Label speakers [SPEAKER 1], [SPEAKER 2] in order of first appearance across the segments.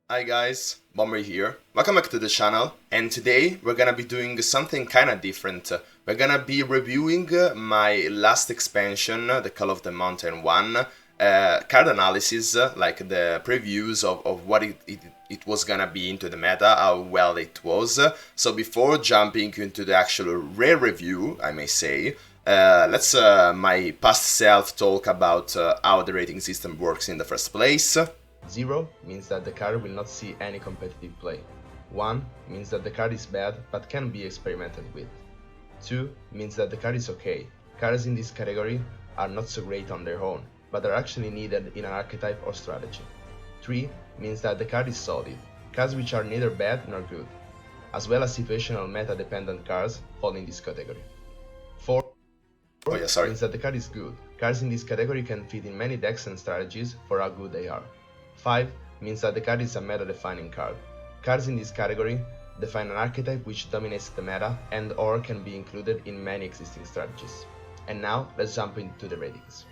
[SPEAKER 1] Hi guys, Bomber here. Welcome back to the channel, and today we're gonna be doing something kinda different. We're gonna be reviewing my last expansion, the Call of the Mountain 1, card analysis, like the previews of what it was gonna be into the meta, how well it was. So before jumping into the actual rare review, I may say, let's my past self talk about how the rating system works in the first place.
[SPEAKER 2] 0 means that the card will not see any competitive play. 1 means that the card is bad but can be experimented with. 2 means that the card is okay. Cards in this category are not so great on their own, but are actually needed in an archetype or strategy. 3 means that the card is solid. Cards which are neither bad nor good, as well as situational meta-dependent cards fall in this category. 4 means that the card is good. Cards in this category can fit in many decks and strategies for how good they are. 5 means that the card is a meta-defining card. Cards in this category define an archetype which dominates the meta and or can be included in many existing strategies. And now, let's jump into the ratings.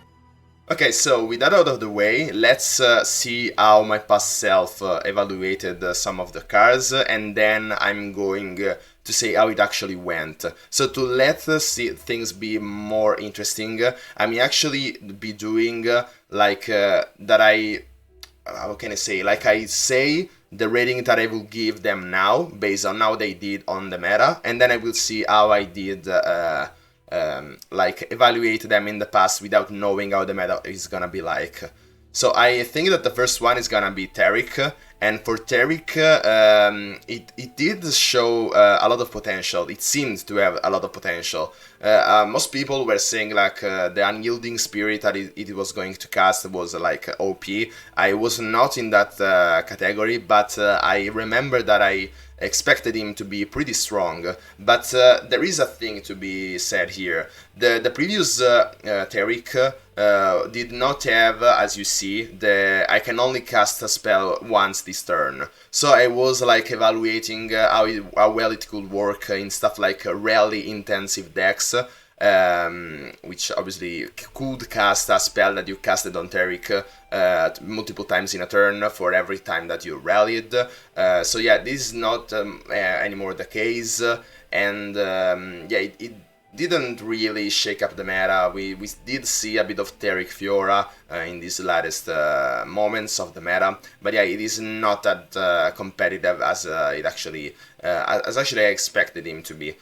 [SPEAKER 1] Okay, so with that out of the way, let's see how my past self evaluated some of the cards, and then I'm going to say how it actually went. So to let things be more interesting, I may actually be doing how can I say, like I say the rating that I will give them now based on how they did on the meta, and then I will see how I did evaluate them in the past without knowing how the meta is gonna be like. So I think that the first one is gonna be Taric, and for Taric, it did show a lot of potential. It seemed to have a lot of potential. Most people were saying like the unyielding spirit that it was going to cast was like OP. I was not in that category, but I remember that I expected him to be pretty strong. But there is a thing to be said here. The previous Taric did not have, as you see, I can only cast a spell once this turn. So I was like evaluating how well it could work in stuff like rally intensive decks, which obviously could cast a spell that you casted on Taric multiple times in a turn for every time that you rallied. So yeah, this is not anymore the case, and yeah, it didn't really shake up the meta. We did see a bit of Taric Fiora in these latest moments of the meta, but yeah, it is not that competitive as as actually I expected him to be.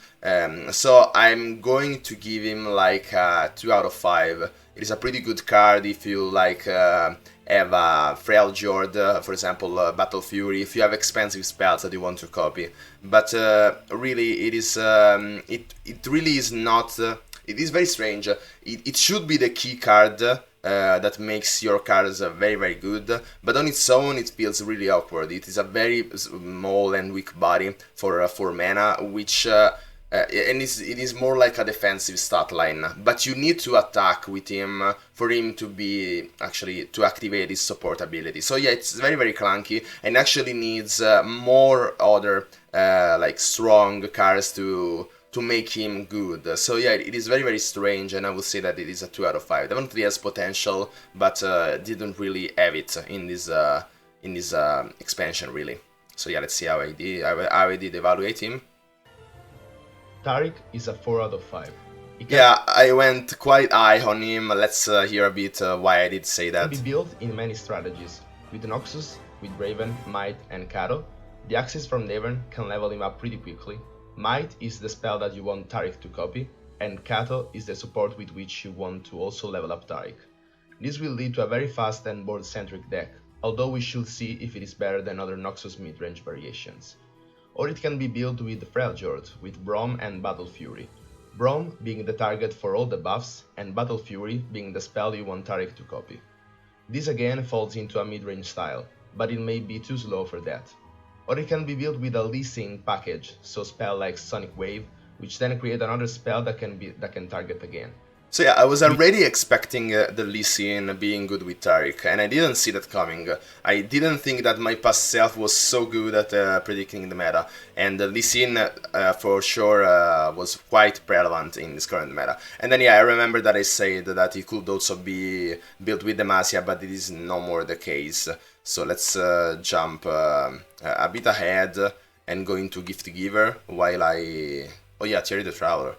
[SPEAKER 1] So I'm going to give him like 2 out of 5. It is a pretty good card if you like have a Frail Jord, for example, Battle Fury, if you have expensive spells that you want to copy. But really, it is it really is not. It is very strange. It should be the key card that makes your cards very very good, but on its own it feels really awkward. It is a very small and weak body for 4 mana, which and it is more like a defensive stat line, but you need to attack with him for him to be actually to activate his support ability. So yeah, it's very very clunky and actually needs more other like strong cards to make him good. So yeah, it is very very strange, and I would say that it is a 2 out of 5. Definitely has potential, but didn't really have it in this expansion really. So yeah, let's see how I did evaluate him.
[SPEAKER 2] Taric is a 4 out of 5.
[SPEAKER 1] Yeah, I went quite high on him. Let's hear a bit why I did say that.
[SPEAKER 2] It can be built in many strategies. With Noxus, with Raven, Might, and Kato, the axis from Raven can level him up pretty quickly. Might is the spell that you want Taric to copy, and Kato is the support with which you want to also level up Taric. This will lead to a very fast and board-centric deck, although we should see if it is better than other Noxus mid-range variations. Or it can be built with Frail Jord, with Braum and Battle Fury. Braum being the target for all the buffs, and Battle Fury being the spell you want Taric to copy. This again falls into a mid-range style, but it may be too slow for that. Or it can be built with a Lee Sin package, so spell like Sonic Wave, which then create another spell that can target again.
[SPEAKER 1] So yeah, I was already expecting the Lee Sin being good with Taric, and I didn't see that coming. I didn't think that my past self was so good at predicting the meta, and the Lee Sin for sure was quite relevant in this current meta. And then yeah, I remember that I said that it could also be built with Demacia, but it is no more the case. So let's jump a bit ahead and go into Gift Giver while I... Oh yeah, Thierry the Traveler.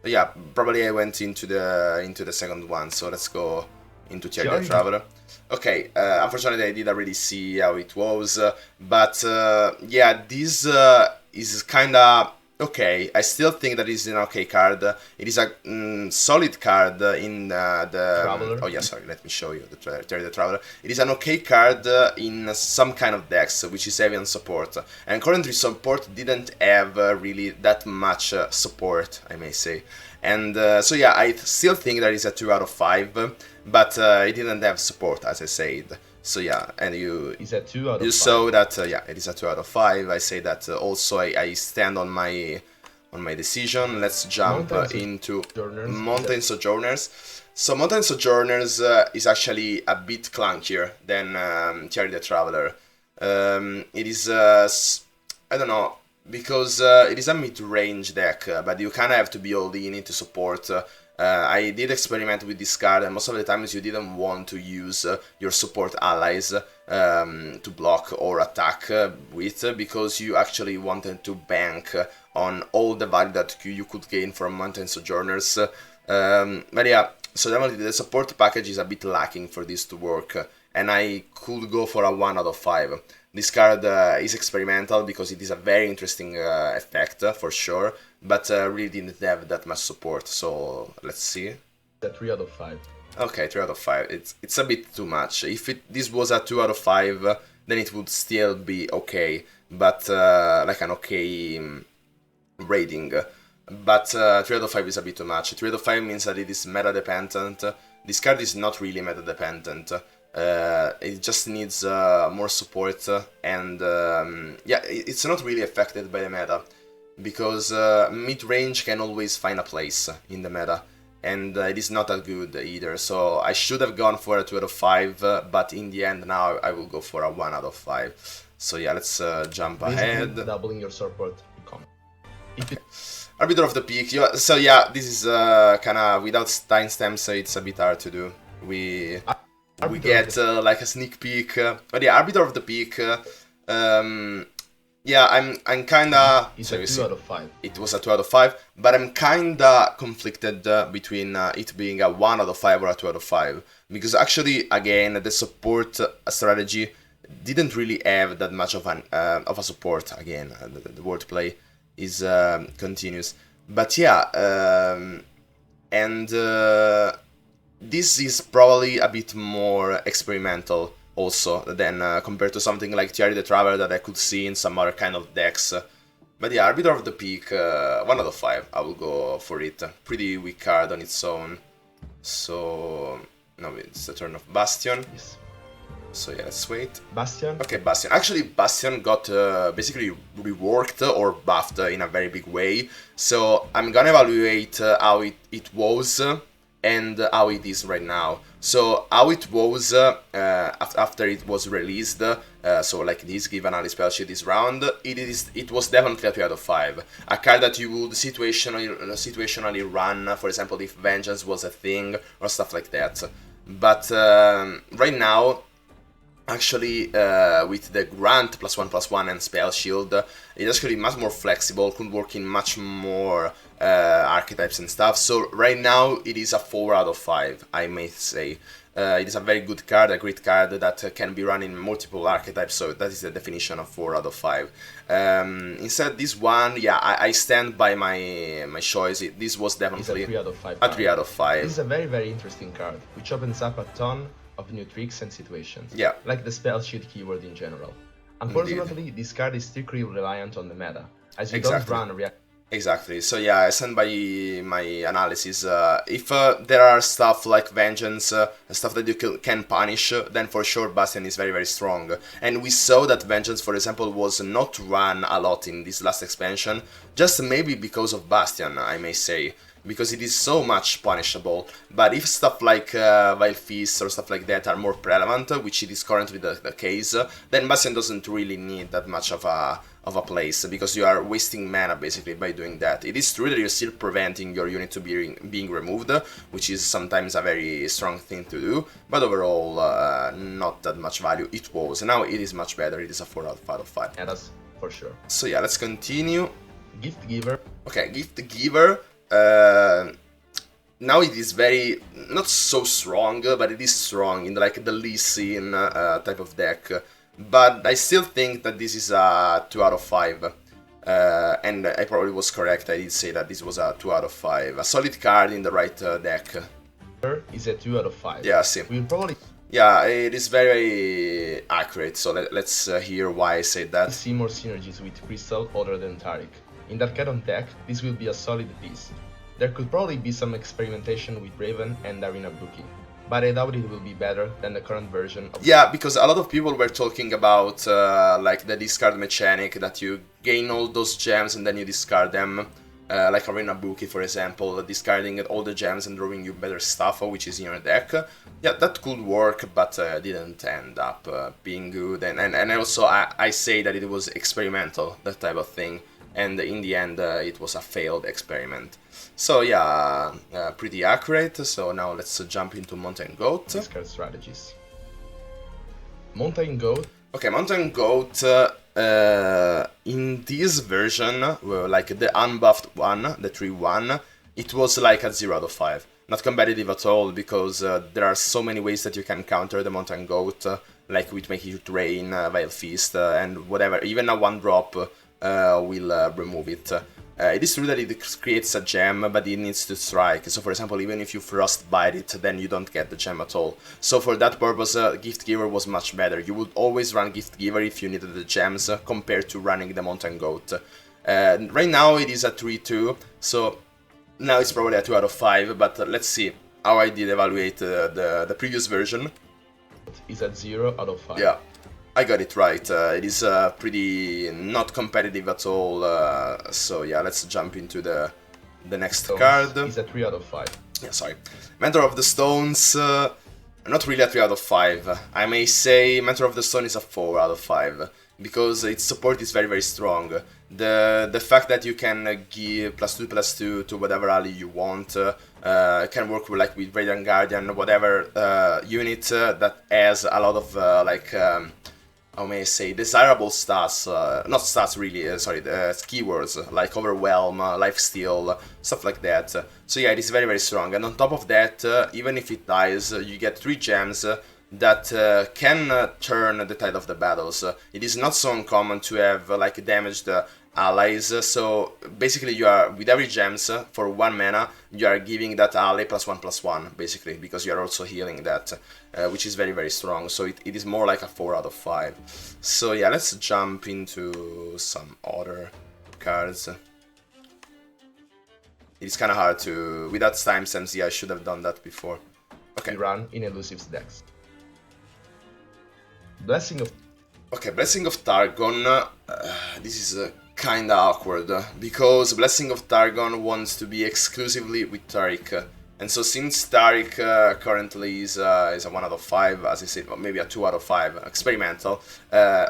[SPEAKER 1] Yeah, probably I went into the second one, so let's go into Thierry the Traveler. Okay, unfortunately I didn't really see how it was, but yeah, this is kinda okay. I still think that it's an okay card. It is a solid card in the...
[SPEAKER 2] Traveler.
[SPEAKER 1] Oh yeah, sorry, let me show you the Thierry the Traveler. It is an okay card in some kind of decks, which is heavy on support. And currently support didn't have really that much support, I may say. And so yeah, I still think that it's a 2 out of 5, but it didn't have support, as I said. So yeah, and
[SPEAKER 2] it's a 2 out of 5.
[SPEAKER 1] You saw that yeah, it is a 2 out of 5. I say that also I stand on my decision. Let's jump into Mountain Sojourners. So Mountain Sojourners is actually a bit clunkier than Thierry the Traveler. It is I don't know, because it is a mid-range deck, but you kind of have to be all in to support. I did experiment with this card, and most of the times you didn't want to use your support allies to block or attack with, because you actually wanted to bank on all the value that you could gain from Mountain Sojourners. But yeah, so definitely the support package is a bit lacking for this to work, and I could go for a 1 out of 5. This card is experimental because it is a very interesting effect for sure, but really didn't have that much support, so let's see.
[SPEAKER 2] The 3 out of 5.
[SPEAKER 1] Okay, 3 out of 5. It's a bit too much. If this was a 2 out of 5, then it would still be okay, but like an okay rating. But 3 out of 5 is a bit too much. 3 out of 5 means that it is meta dependent. This card is not really meta dependent. It just needs more support, and yeah, it's not really affected by the meta, because mid-range can always find a place in the meta, and it is not that good either, so I should have gone for a 2 out of 5, but in the end now I will go for a 1 out of 5. So yeah, let's jump ahead.
[SPEAKER 2] Doubling your support.
[SPEAKER 1] Arbiter of the Peak. So yeah, this is kinda without timestamps, so it's a bit hard to do. We get like a sneak peek, but yeah, Arbiter of the Peak. Yeah, I'm kinda...
[SPEAKER 2] It's a 2 out of 5.
[SPEAKER 1] It was a 2 out of 5, but I'm kinda conflicted between it being a 1 out of 5 or a 2 out of 5, because actually, again, the support strategy didn't really have that much of a support. Again, the wordplay is continuous, but yeah, and this is probably a bit more experimental also than compared to something like Thierry the Traveler that I could see in some other kind of decks. But yeah, Arbiter of the Peak, 1 out of 5, I will go for it. Pretty weak card on its own. So, no, it's the turn of Bastion.
[SPEAKER 2] Yes.
[SPEAKER 1] So yeah, let's wait.
[SPEAKER 2] Bastion?
[SPEAKER 1] Okay, Bastion. Actually, Bastion got basically reworked or buffed in a very big way. So I'm gonna evaluate how it was and how it is right now. So how it was after it was released, so like this, given a spell sheet this round, it was definitely a 3 out of 5. A card that you would situationally run, for example, if Vengeance was a thing or stuff like that. But right now, actually, with the Grant +1/+1 and Spell Shield, it's actually much more flexible, could work in much more archetypes and stuff. So right now it is a 4 out of 5, I may say. It is a very good card, a great card that can be run in multiple archetypes, so that is the definition of 4 out of 5. Instead, this one, yeah, I stand by my choice. This was definitely
[SPEAKER 2] a 3 out of 5.
[SPEAKER 1] A 3 out of 5.
[SPEAKER 2] This is a very, very interesting card, which opens up a ton of new tricks and situations,
[SPEAKER 1] yeah,
[SPEAKER 2] like the spell sheet keyword in general. Unfortunately, indeed, this card is strictly reliant on the meta, as you don't run react.
[SPEAKER 1] Exactly, so yeah, I stand by my analysis. If there are stuff like Vengeance, stuff that you can punish, then for sure Bastion is very, very strong. And we saw that Vengeance, for example, was not run a lot in this last expansion, just maybe because of Bastion, I may say. because it is so much punishable. But if stuff like Vile Feast or stuff like that are more relevant, which it is currently the case, then Bastion doesn't really need that much of a place, because you are wasting mana basically by doing that. It is true that you're still preventing your unit to being removed, which is sometimes a very strong thing to do, but overall not that much value. It was. Now it is much better. It is a 4 out of 5.
[SPEAKER 2] Yeah, that's for sure.
[SPEAKER 1] So yeah, let's continue.
[SPEAKER 2] Gift Giver.
[SPEAKER 1] Okay, Gift Giver. Now it is very, not so strong, but it is strong in like the Lee Sin type of deck. But I still think that this is a 2 out of 5. And I probably was correct. I did say that this was a 2 out of 5. A solid card in the right deck.
[SPEAKER 2] Is a 2 out of 5.
[SPEAKER 1] Yeah, see.
[SPEAKER 2] We'll probably...
[SPEAKER 1] Yeah, it is very accurate, so let's hear why I said that.
[SPEAKER 2] See more synergies with Crystal other than Taric. In that kind of deck, this will be a solid piece. There could probably be some experimentation with Raven and Arena Bookie, but I doubt it will be better than the current version of...
[SPEAKER 1] Yeah, because a lot of people were talking about like the discard mechanic, that you gain all those gems and then you discard them. Like Arena Bookie, for example, discarding all the gems and drawing you better stuff, which is in your deck. Yeah, that could work, but didn't end up being good. And also I say that it was experimental, that type of thing. And in the end, it was a failed experiment. So yeah, pretty accurate. So now let's jump into Mountain Goat.
[SPEAKER 2] Discard strategies. Mountain Goat.
[SPEAKER 1] Okay, Mountain Goat, in this version, like the unbuffed one, the 3-1, it was like a 0 out of 5. Not competitive at all, because there are so many ways that you can counter the Mountain Goat, like with making it rain, Vile Feast, and whatever. Even a 1-drop will remove it. It is true that it creates a gem, but it needs to strike. So for example, even if you frostbite it, then you don't get the gem at all. So for that purpose, Gift Giver was much better. You would always run Gift Giver if you needed the gems, compared to running the Mountain Goat. Right now it is a 3-2, so now it's probably a 2 out of 5, but let's see how I did evaluate the previous version.
[SPEAKER 2] Is at 0 out of 5.
[SPEAKER 1] Yeah. I got it right. It is pretty not competitive at all. So yeah, let's jump into the next card.
[SPEAKER 2] It's a 3 out of 5.
[SPEAKER 1] Yeah, sorry. Mentor of the Stones, not really a 3 out of 5. I may say Mentor of the Stone is a 4 out of 5, because its support is very strong. The fact that you can give +2/+2 to whatever ally you want can work with, like with Radiant Guardian, whatever unit that has a lot of like how may I say, desirable stats, not stats really, sorry, keywords like Overwhelm, Lifesteal, stuff like that. So yeah, it is very strong, and on top of that, even if it dies, you get 3 gems that can turn the tide of the battles. It is not so uncommon to have like damaged allies, so basically you are, with every gems, for 1 mana, you are giving that ally +1/+1, basically, because you are also healing that, which is very strong, so it is more like a 4 out of 5. So yeah, let's jump into some other cards. It's kind of hard to, without timestamps, yeah, I should have done that before. Okay.
[SPEAKER 2] We run in elusives decks. Blessing of...
[SPEAKER 1] Okay, Blessing of Targon, this is kinda awkward, because Blessing of Targon wants to be exclusively with Taric, and so since Taric currently is a 1 out of 5, as I said, or maybe a 2 out of 5, experimental,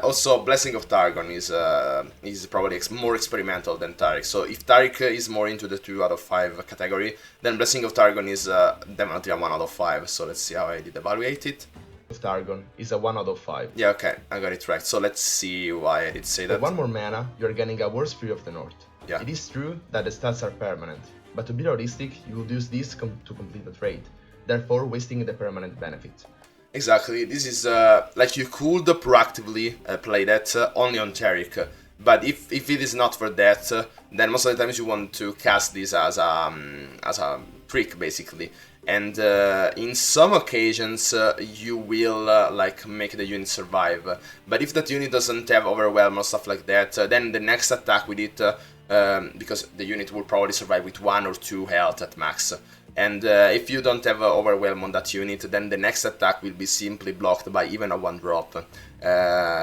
[SPEAKER 1] also Blessing of Targon is probably more experimental than Taric, so if Taric is more into the 2 out of 5 category, then Blessing of Targon is definitely a 1 out of 5, so let's see how I did evaluate it.
[SPEAKER 2] Of Targon is a 1 out of 5.
[SPEAKER 1] Yeah, okay, I got it right. So let's see why I did say that.
[SPEAKER 2] For 1 more mana, you're getting a War Spirit of the North.
[SPEAKER 1] Yeah.
[SPEAKER 2] It is true that the stats are permanent, but to be realistic, you will use this to complete the trade, therefore wasting the permanent benefit.
[SPEAKER 1] Exactly, this is like you could proactively play that only on Taric, but if it is not for that, then most of the times you want to cast this as a trick, basically. And in some occasions you will like make the unit survive, but if that unit doesn't have Overwhelm or stuff like that, then the next attack with it, because the unit will probably survive with 1 or 2 health at max, and if you don't have Overwhelm on that unit, then the next attack will be simply blocked by even a 1-drop.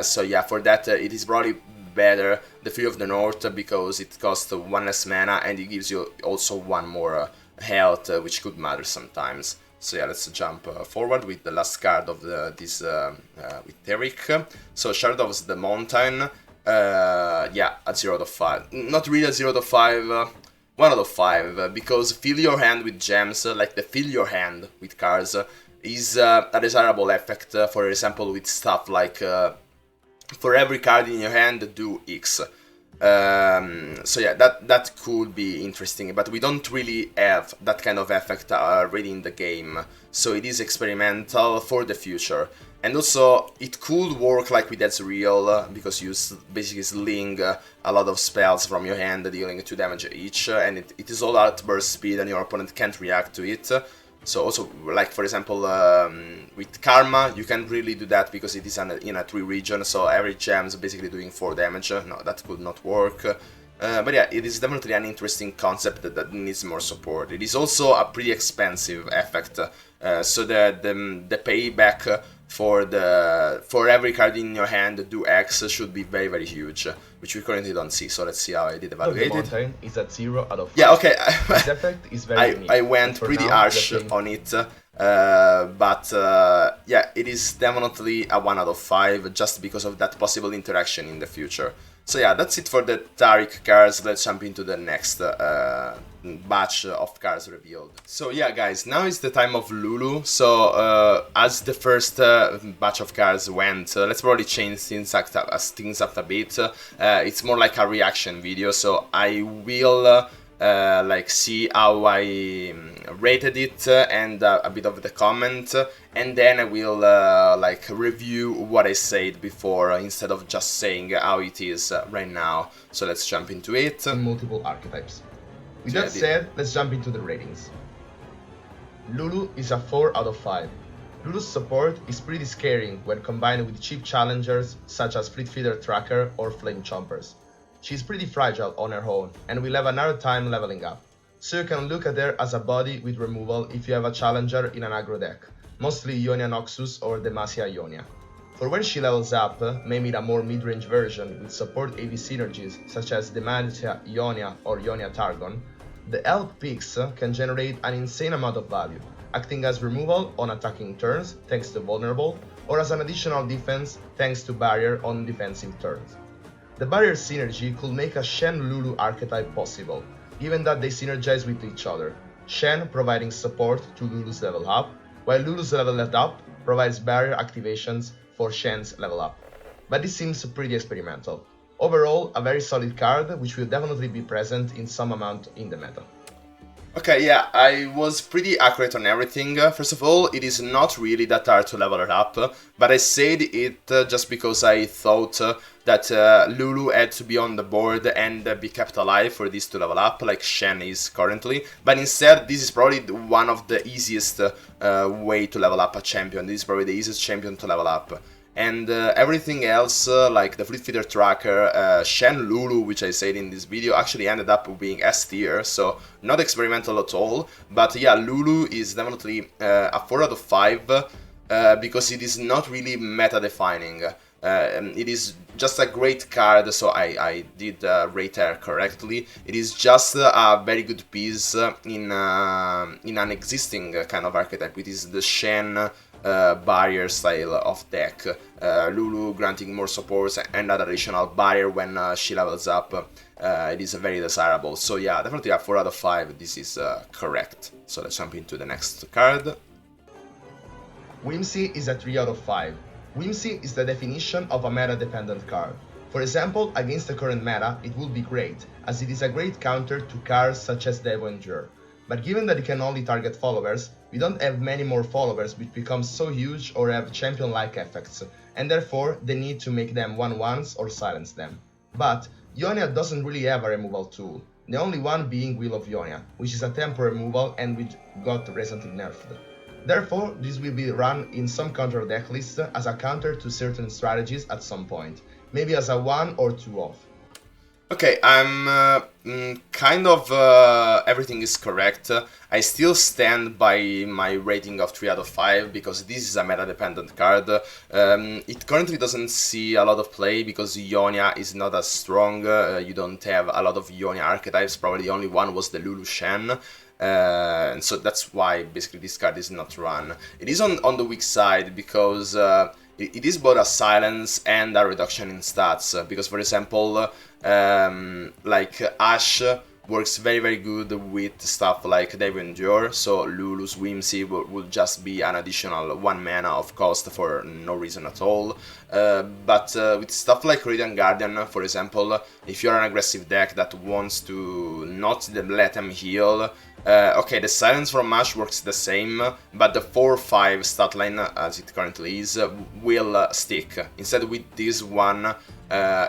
[SPEAKER 1] So yeah, for that it is probably better the Fury of the North, because it costs 1 less mana and it gives you also 1 more health, which could matter sometimes. So yeah, let's jump forward with the last card of this with Taric. So Shardow's the Mountain. Yeah, a 0 out of 5. Not really a 0 out of 5. 1 out of 5, because fill your hand with gems, like the fill your hand with cards, is a desirable effect, for example, with stuff like for every card in your hand, do X. So yeah, that could be interesting, but we don't really have that kind of effect already in the game, so it is experimental for the future. And also, it could work like with Ezreal, because you basically sling a lot of spells from your hand, dealing 2 damage each, and it is all at burst speed and your opponent can't react to it. So also, like for example, with Karma, you can't really do that because it is in a 3 region, so every gem is basically doing 4 damage. No, that could not work. But yeah, it is definitely an interesting concept that needs more support. It is also a pretty expensive effect, so the payback for every card in your hand do X should be very, very huge, which we currently don't see. So let's see how I did evaluate it.
[SPEAKER 2] Mountain is at 0 out of 5.
[SPEAKER 1] Yeah, okay.
[SPEAKER 2] This effect is very unique.
[SPEAKER 1] I went pretty harsh on it, but yeah, it is definitely a 1 out of 5 just because of that possible interaction in the future. So yeah, that's it for the Taric cards. Let's jump into the next batch of cards revealed. So yeah, guys, now is the time of Lulu. So as the first batch of cards went, let's probably change things up a bit. It's more like a reaction video, so I will like see how I rated it and a bit of the comment, and then I will like review what I said before instead of just saying how it is right now. So let's jump into it.
[SPEAKER 2] Multiple archetypes. With that said, let's jump into the ratings. Lulu is a 4 out of 5. Lulu's support is pretty scaring when combined with cheap challengers such as Fleet Feeder Tracker or Flame Chompers. She's pretty fragile on her own and will have another time leveling up, so you can look at her as a body with removal if you have a challenger in an aggro deck, mostly Ionia Noxus or Demacia Ionia. For when she levels up, maybe in a more mid-range version with support AV synergies such as Demacia Ionia or Ionia Targon, the help picks can generate an insane amount of value, acting as removal on attacking turns thanks to Vulnerable, or as an additional defense thanks to Barrier on defensive turns. The Barrier synergy could make a Shen Lulu archetype possible, given that they synergize with each other, Shen providing support to Lulu's level up, while Lulu's level up provides barrier activations for Shen's level up. But this seems pretty experimental. Overall, a very solid card which will definitely be present in some amount in the meta.
[SPEAKER 1] Okay, yeah, I was pretty accurate on everything. First of all, it is not really that hard to level it up, but I said it just because I thought that Lulu had to be on the board and be kept alive for this to level up, like Shen is currently. But instead, this is probably one of the easiest way to level up a champion. This is probably the easiest champion to level up. And everything else, like the Fleet Feeder Tracker, Shen Lulu, which I said in this video, actually ended up being S tier, so not experimental at all. But yeah, Lulu is definitely a 4 out of 5, because it is not really meta-defining. It is just a great card, so I did rate her correctly. It is just a very good piece in an existing kind of archetype. It is the Shen barrier style of deck, Lulu granting more supports and an additional barrier when she levels up. It is very desirable, so yeah, definitely a 4 out of 5, this is correct. So let's jump into the next card.
[SPEAKER 2] Whimsy is a 3 out of 5. Whimsy is the definition of a meta-dependent card. For example, against the current meta, it would be great, as it is a great counter to cards such as Devo Endure. But given that it can only target followers, we don't have many more followers which become so huge or have champion-like effects, and therefore they need to make them 1/1s or silence them. But Ionia doesn't really have a removal tool, the only one being Wheel of Ionia, which is a tempo removal and which got recently nerfed. Therefore, this will be run in some counter deck lists as a counter to certain strategies at some point, maybe as a 1 or 2 off.
[SPEAKER 1] Okay, I'm kind of everything is correct. I still stand by my rating of 3 out of 5 because this is a meta-dependent card. It currently doesn't see a lot of play because Ionia is not as strong. You don't have a lot of Ionia archetypes, probably the only one was the Lulu Shen. And so that's why basically this card is not run. It is on the weak side because it is both a silence and a reduction in stats. Because for example, like Ash works very good with stuff like Dive Endure, so Lulu's Whimsy will just be an additional 1 mana of cost for no reason at all. But with stuff like Radiant Guardian, for example, if you're an aggressive deck that wants to not let them heal, okay, the Silence from Ash works the same, but the 4-5 stat line, as it currently is, will stick. Instead, with this one,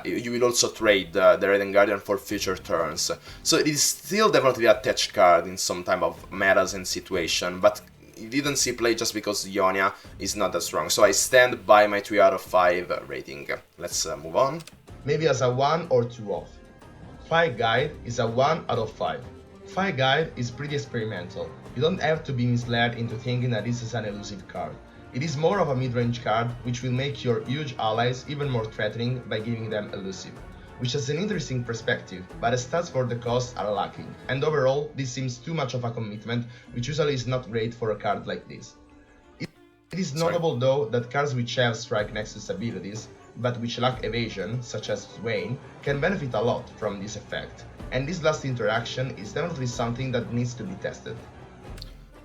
[SPEAKER 1] you will also trade the Radiant Guardian for future turns. So it is still definitely a tech card in some type of metas and situation, but it didn't see play just because Ionia is not that strong. So I stand by my 3 out of 5 rating. Let's move on.
[SPEAKER 2] Maybe as a 1 or 2 off. Fight Guide is a 1 out of 5. Fight Guide is pretty experimental. You don't have to be misled into thinking that this is an elusive card. It is more of a mid-range card, which will make your huge allies even more threatening by giving them elusive, which is an interesting perspective, but the stats for the cost are lacking, and overall this seems too much of a commitment, which usually is not great for a card like this. It is notable though that cards which have Strike Nexus abilities, but which lack evasion, such as Swain, can benefit a lot from this effect, and this last interaction is definitely something that needs to be tested.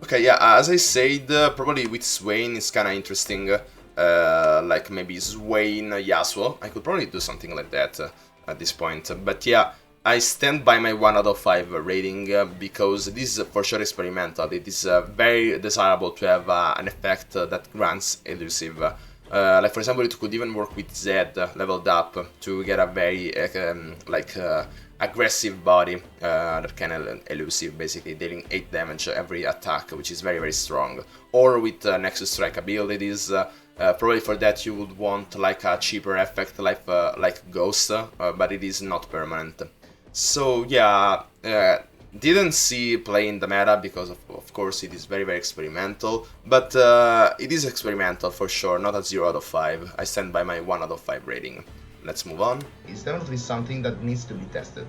[SPEAKER 1] Okay, yeah, as I said, probably with Swain it's kinda interesting, like maybe Swain Yasuo. I could probably do something like that at this point, but yeah, I stand by my 1 out of 5 rating because this is for sure experimental. It is very desirable to have an effect that grants elusive. Like for example, it could even work with Zed leveled up to get a very aggressive body that can elusive, basically dealing 8 damage every attack, which is very strong. Or with Nexus Strike abilities, probably for that you would want like a cheaper effect like Ghost, but it is not permanent. So yeah, didn't see play in the meta because of course it is very experimental, but it is experimental for sure, not a 0 out of 5. I stand by my 1 out of 5 rating. Let's move on.
[SPEAKER 2] It's definitely something that needs to be tested.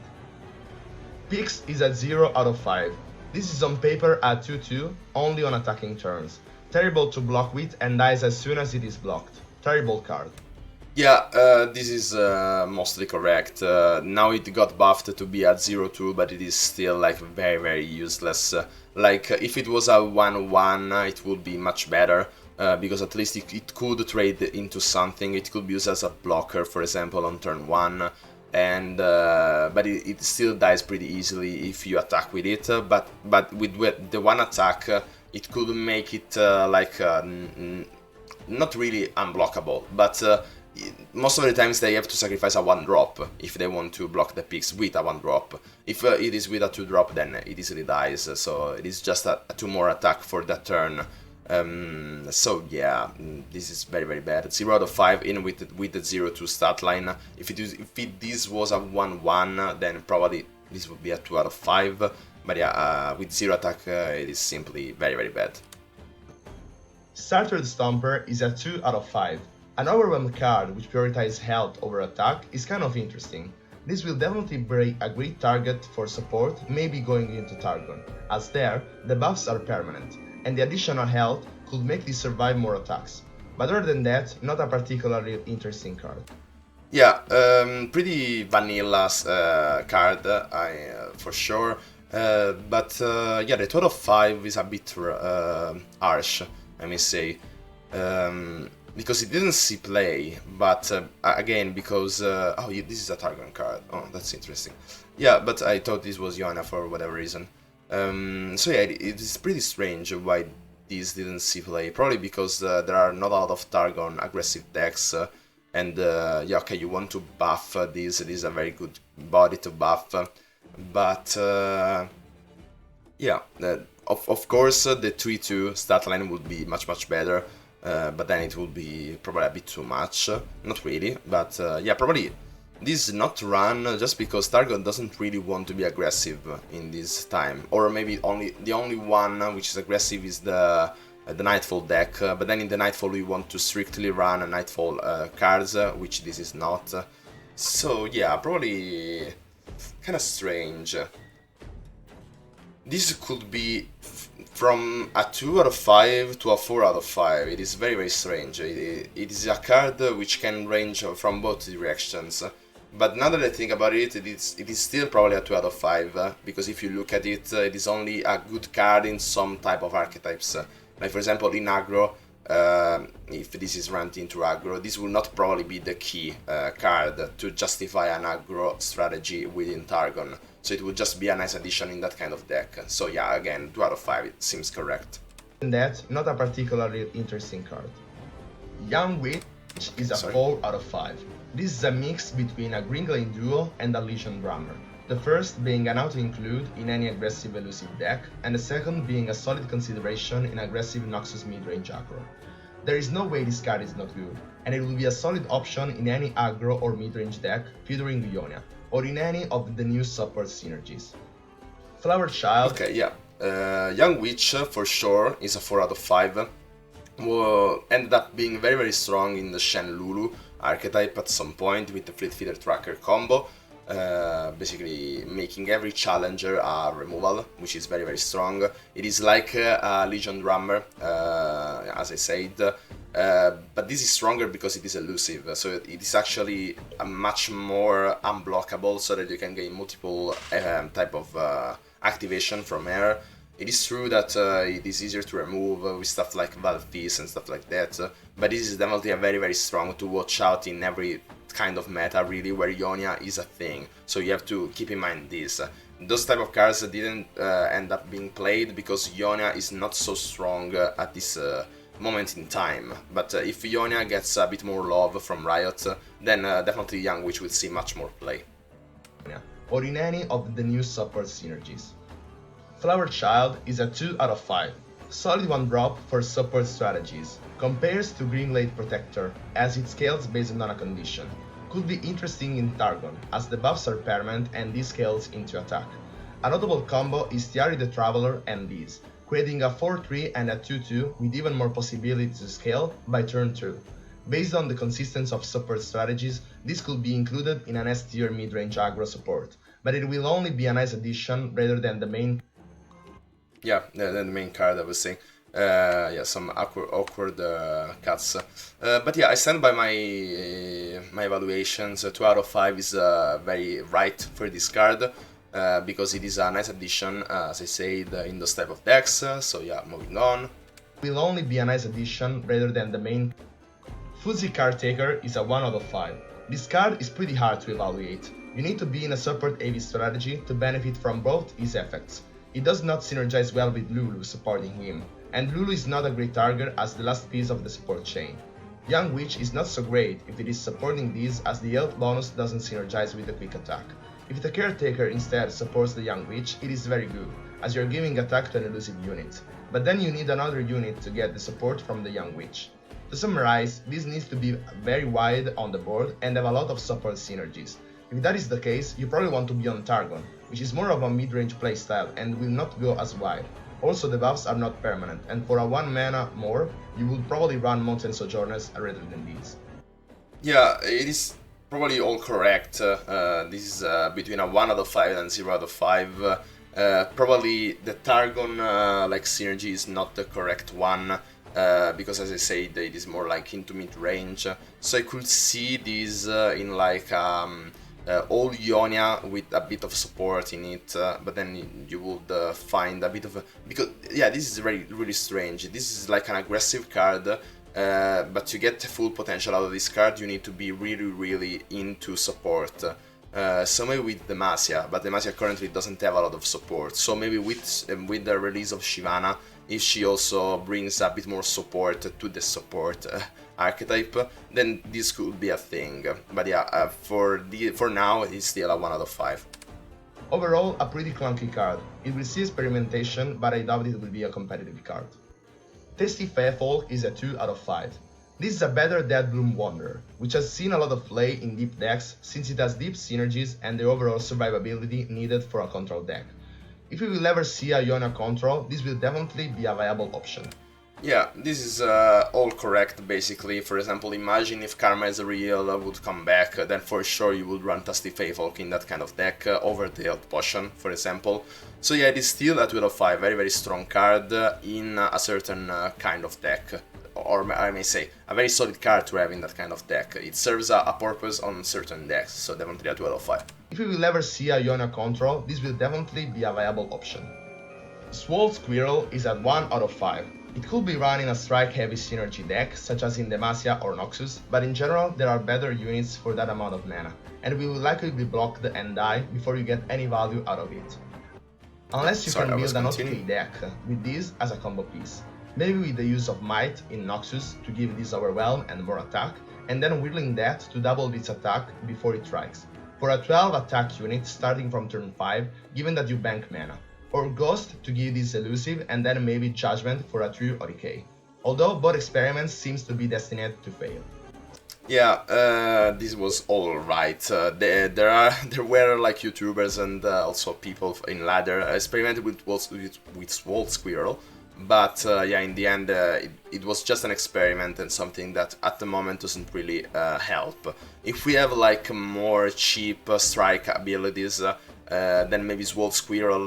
[SPEAKER 2] Pix is at 0 out of 5. This is on paper at 2-2, only on attacking turns. Terrible to block with and dies as soon as it is blocked. Terrible card.
[SPEAKER 1] Yeah, this is mostly correct. Now it got buffed to be at 0-2, but it is still like very useless. Like if it was a 1-1, it would be much better. Because at least it could trade into something. It could be used as a blocker, for example, on turn 1, and but it still dies pretty easily if you attack with it. But with the one attack, it could make it not really unblockable, but most of the times they have to sacrifice a 1-drop if they want to block the Pix with a 1-drop. If it is with a 2-drop, then it easily dies. So it is just a 2 more attack for that turn. So yeah, this is very bad. 0 out of 5 in with the 0-2 stat line. If this was a 1-1, then probably this would be a 2 out of 5. But yeah, with 0 attack, it is simply very bad.
[SPEAKER 2] Starter Stomper is a 2 out of 5. An overwhelmed card which prioritizes health over attack is kind of interesting. This will definitely be a great target for support, maybe going into Targon, as there, the buffs are permanent, and the additional health could make this survive more attacks. But other than that, not a particularly interesting card.
[SPEAKER 1] Yeah, pretty vanilla card, for sure. But yeah, the total of 5 is a bit harsh, I may say. Because it didn't see play, but again, because... oh, this is a Targon card. Oh, that's interesting. Yeah, but I thought this was Ionia for whatever reason. So yeah, it is pretty strange why this didn't see play. Probably because there are not a lot of Targon aggressive decks, and yeah, okay, you want to buff this. It is a very good body to buff, but yeah, of course the 3-2 stat line would be much better, but then it would be probably a bit too much. Not really, but yeah, probably. This is not run just because Targon doesn't really want to be aggressive in this time, or maybe the only one which is aggressive is the Nightfall deck, but then in the Nightfall we want to strictly run Nightfall cards, which this is not. So yeah, probably kind of strange. This could be from a 2 out of 5 to a 4 out of 5. It is very strange. It is a card which can range from both directions. But now that I think about it, it is still probably a 2 out of 5, because if you look at it, it is only a good card in some type of archetypes. Like for example in aggro, if this is ranked into aggro, this will not probably be the key card to justify an aggro strategy within Targon. So it would just be a nice addition in that kind of deck. So yeah, again, 2 out of 5, it seems correct.
[SPEAKER 2] And that, not a particularly interesting card. Young Witch is a 4 out of 5. This is a mix between a Green Glade Duo and a Legion Drummer. The first being an auto-include in any aggressive elusive deck, and the second being a solid consideration in aggressive Noxus midrange aggro. There is no way this card is not good, and it will be a solid option in any aggro or midrange deck featuring Ionia, or in any of the new support synergies. Flower Child.
[SPEAKER 1] Okay, yeah. Young Witch for sure is a 4 out of 5. Will ended up being very strong in the Shen Lulu archetype at some point with the Fleet Feeder Tracker combo. Basically making every challenger a removal, which is very strong. It is like a Legion Drummer, as I said, but this is stronger because it is elusive, so it is actually a much more unblockable, so that you can gain multiple type of activation from air. It is true that it is easier to remove with stuff like Valfis and stuff like that, but this is definitely a very strong to watch out in every kind of meta, really, where Ionia is a thing. So you have to keep in mind this. Those type of cards didn't end up being played because Ionia is not so strong at this moment in time. But if Ionia gets a bit more love from Riot, then definitely Young Witch will see much more play.
[SPEAKER 2] Or in any of the new support synergies. Flower Child is a 2 out of 5. Solid 1-drop for support strategies. Compares to Green Glade Protector, as it scales based on a condition. Could be interesting in Targon, as the buffs are permanent and this scales into attack. A notable combo is Tiari the Traveler and this, creating a 4-3 and a 2-2 with even more possibility to scale by turn 2. Based on the consistency of support strategies, this could be included in an S-tier mid-range aggro support, but it will only be a nice addition rather than the main.
[SPEAKER 1] Yeah, the main card I was saying. Yeah, some awkward cuts. But yeah, I stand by my evaluations. 2 out of 5 is very right for this card, because it is a nice addition, as I said, in those type of decks. So yeah, moving on.
[SPEAKER 2] Will only be a nice addition rather than the main. Fuzzy Caretaker is a 1 out of 5. This card is pretty hard to evaluate. You need to be in a support AV strategy to benefit from both his effects. It does not synergize well with Lulu supporting him, and Lulu is not a great target as the last piece of the support chain. Young Witch is not so great if it is supporting these, as the health bonus doesn't synergize with the quick attack. If the Caretaker instead supports the Young Witch, it is very good, as you're giving attack to an elusive unit, but then you need another unit to get the support from the Young Witch. To summarize, this needs to be very wide on the board and have a lot of support synergies. If that is the case, you probably want to be on Targon, which is more of a mid-range playstyle and will not go as wide. Also, the buffs are not permanent, and for a 1 mana more, you would probably run Mountain Sojourners rather than these.
[SPEAKER 1] Yeah, it is probably all correct. This is between a 1 out of 5 and 0 out of 5. Probably the Targon like synergy is not the correct one, because as I said, it is more like into mid-range. So I could see this in like all Ionia with a bit of support in it, but then you would find a bit of a, because yeah, this is really strange. This is like an aggressive card, but to get the full potential out of this card, you need to be really into support. So maybe with Demacia, but Demacia currently doesn't have a lot of support. So maybe with the release of Shyvana, if she also brings a bit more support to the support archetype, then this could be a thing. But yeah, for now, it's still a 1 out of 5.
[SPEAKER 2] Overall, a pretty clunky card. It will see experimentation, but I doubt it will be a competitive card. Tasty Faefolk is a 2 out of 5. This is a better Deadbloom Wanderer, which has seen a lot of play in deep decks since it has deep synergies and the overall survivability needed for a control deck. If we will ever see a Ionia control, this will definitely be a viable option.
[SPEAKER 1] Yeah, this is all correct, basically. For example, imagine if Karma as a real would come back, then for sure you would run Tusty Faithfolk in that kind of deck over the Health Potion, for example. So yeah, it is still a 12 of 5, very very strong card in a certain kind of deck. Or I may say, a very solid card to have in that kind of deck. It serves a purpose on certain decks, so definitely a 12 of 5.
[SPEAKER 2] If we will ever see a Ionia control, this will definitely be a viable option. Swole Squirrel is at 1 out of 5. It could be run in a strike-heavy synergy deck, such as in Demacia or Noxus, but in general there are better units for that amount of mana, and we will likely be blocked and die before you get any value out of it. Unless you can build an OTK deck with this as a combo piece, maybe with the use of Might in Noxus to give this Overwhelm and more attack, and then whirling that to double its attack before it strikes, for a 12 attack unit starting from turn 5, given that you bank mana. Or Ghost to give this elusive and then maybe Judgment for a true OTK. Although both experiments seems to be destined to fail.
[SPEAKER 1] Yeah, this was all right. There were like YouTubers and also people in ladder experimented with Swole Squirrel, but yeah, in the end it was just an experiment and something that at the moment doesn't really help. If we have like more cheap strike abilities, then maybe Swole Squirrel,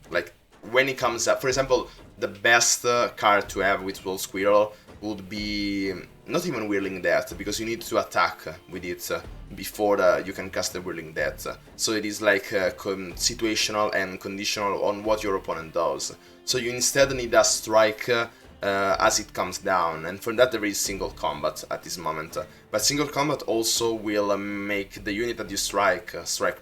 [SPEAKER 1] like when it comes up, for example, the best card to have with Swole Squirrel would be not even Whirling Death, because you need to attack with it before you can cast the Whirling Death. So it is like situational and conditional on what your opponent does. So you instead need a strike as it comes down, and for that there is single combat at this moment. But single combat also will make the unit that you strike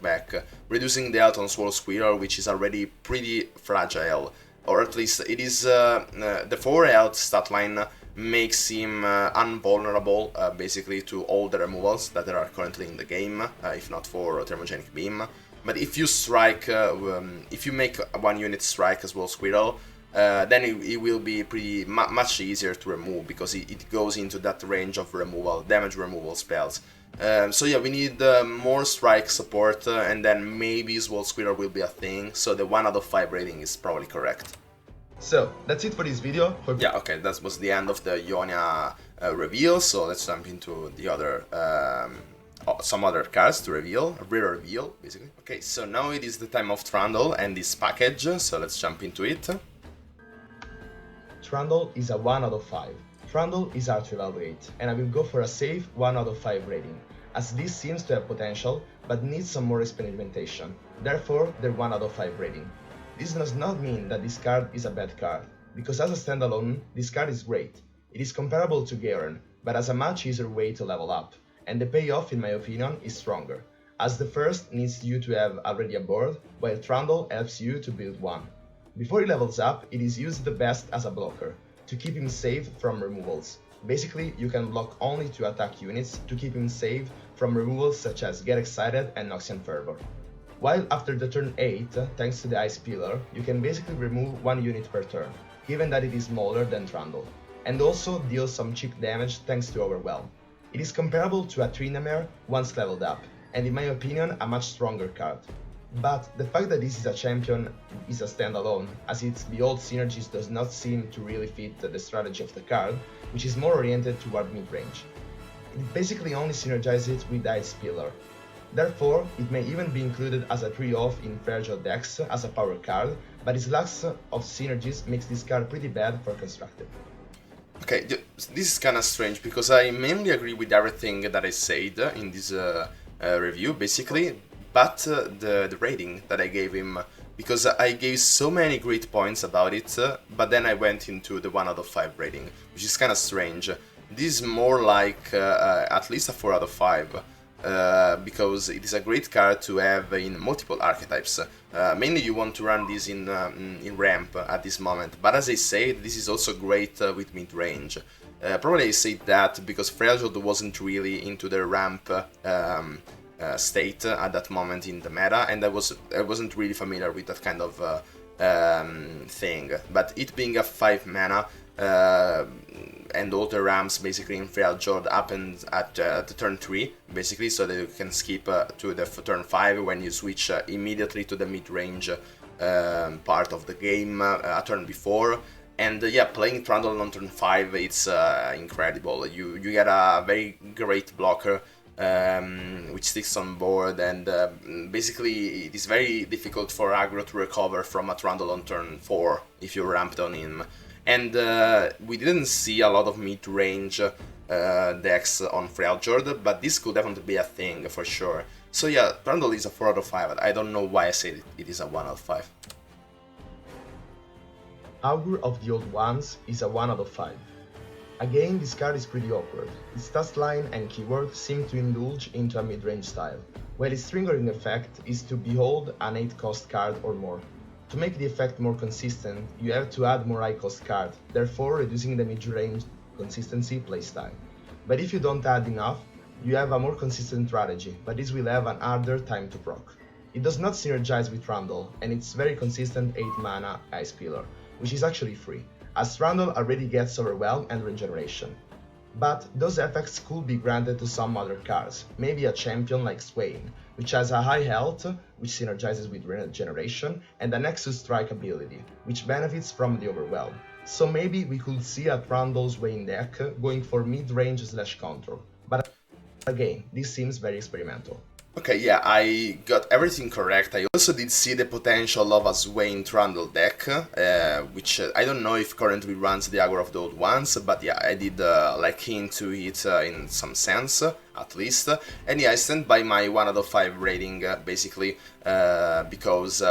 [SPEAKER 1] back, reducing the health on Swole Squirrel, which is already pretty fragile, or at least it is the 4 health stat line makes him unvulnerable basically to all the removals that are currently in the game, if not for Thermogenic Beam. But if you strike, if you make one unit strike as well Squirrel, then it will be pretty much easier to remove, because it goes into that range of removal, damage removal spells. So yeah, we need more strike support, and then maybe Swole Squirrel will be a thing, so the 1 out of 5 rating is probably correct.
[SPEAKER 2] So, that's it for this video.
[SPEAKER 1] Yeah, okay, that was the end of the Ionia reveal, so let's jump into the other, some other cards to reveal, a rare reveal, basically. Okay, so now it is the time of Trundle and this package, so let's jump into it.
[SPEAKER 2] Trundle is a 1 out of 5. Trundle is hard to evaluate, and I will go for a safe 1 out of 5 rating, as this seems to have potential, but needs some more experimentation, therefore their 1 out of 5 rating. This does not mean that this card is a bad card, because as a standalone, this card is great. It is comparable to Garen, but has a much easier way to level up, and the payoff in my opinion is stronger, as the first needs you to have already a board, while Trundle helps you to build one. Before he levels up, it is used the best as a blocker, to keep him safe from removals. Basically, you can block only 2 attack units to keep him safe from removals such as Get Excited and Noxian Fervor. While after the turn 8, thanks to the Ice Pillar, you can basically remove 1 unit per turn, given that it is smaller than Trundle, and also deal some cheap damage thanks to Overwhelm. It is comparable to a Tryndamere once leveled up, and in my opinion a much stronger card. But the fact that this is a champion is a standalone, as its Behold synergies does not seem to really fit the strategy of the card, which is more oriented toward mid-range. It basically only synergizes with the Ice Pillar. Therefore, it may even be included as a 3-off in fragile decks as a power card, but its lack of synergies makes this card pretty bad for constructed.
[SPEAKER 1] Okay, this is kinda strange, because I mainly agree with everything that I said in this review, basically, but the rating that I gave him, because I gave so many great points about it, but then I went into the 1 out of 5 rating, which is kinda strange. This is more like at least a 4 out of 5. Because it is a great card to have in multiple archetypes. Mainly you want to run this in ramp at this moment, but as I said, this is also great with mid-range. Probably I said that because Fragile wasn't really into the ramp state at that moment in the meta, and I wasn't really familiar with that kind of thing. But it being a 5 mana, and all the ramps basically in Fragile happens at the turn 3, basically, so that you can skip to the turn 5 when you switch immediately to the mid-range part of the game a turn before. And yeah, playing Trundle on turn 5, it's incredible. You get a very great blocker, which sticks on board, and basically it is very difficult for aggro to recover from a Trundle on turn 4 if you ramped on him. And we didn't see a lot of mid-range decks on Freljord, but this could definitely be a thing for sure. So yeah, Trundle is a 4 out of 5. I don't know why I said it is a 1 out of 5.
[SPEAKER 2] Augur of the Old Ones is a 1 out of 5. Again, this card is pretty awkward. Its task line and keyword seem to indulge into a mid-range style, while its triggering effect is to behold an 8-cost card or more. To make the effect more consistent, you have to add more high-cost card, therefore reducing the mid-range consistency playstyle. But if you don't add enough, you have a more consistent strategy, but this will have an harder time to proc. It does not synergize with Trundle, and it's very consistent 8 mana Ice Pillar, which is actually free, as Trundle already gets Overwhelm and Regeneration. But those effects could be granted to some other cards, maybe a champion like Swain, which has a high health, which synergizes with Regeneration, and a Nexus Strike ability, which benefits from the Overwhelm. So maybe we could see a Trundle Swain deck going for mid-range / control, but again, this seems very experimental.
[SPEAKER 1] Okay, yeah, I got everything correct. I also did see the potential of a Swain Trundle deck, which I don't know if currently runs the Augur of the Old Ones, but yeah, I did like hint to it in some sense, at least. And yeah, I stand by my 1 out of 5 rating, basically, because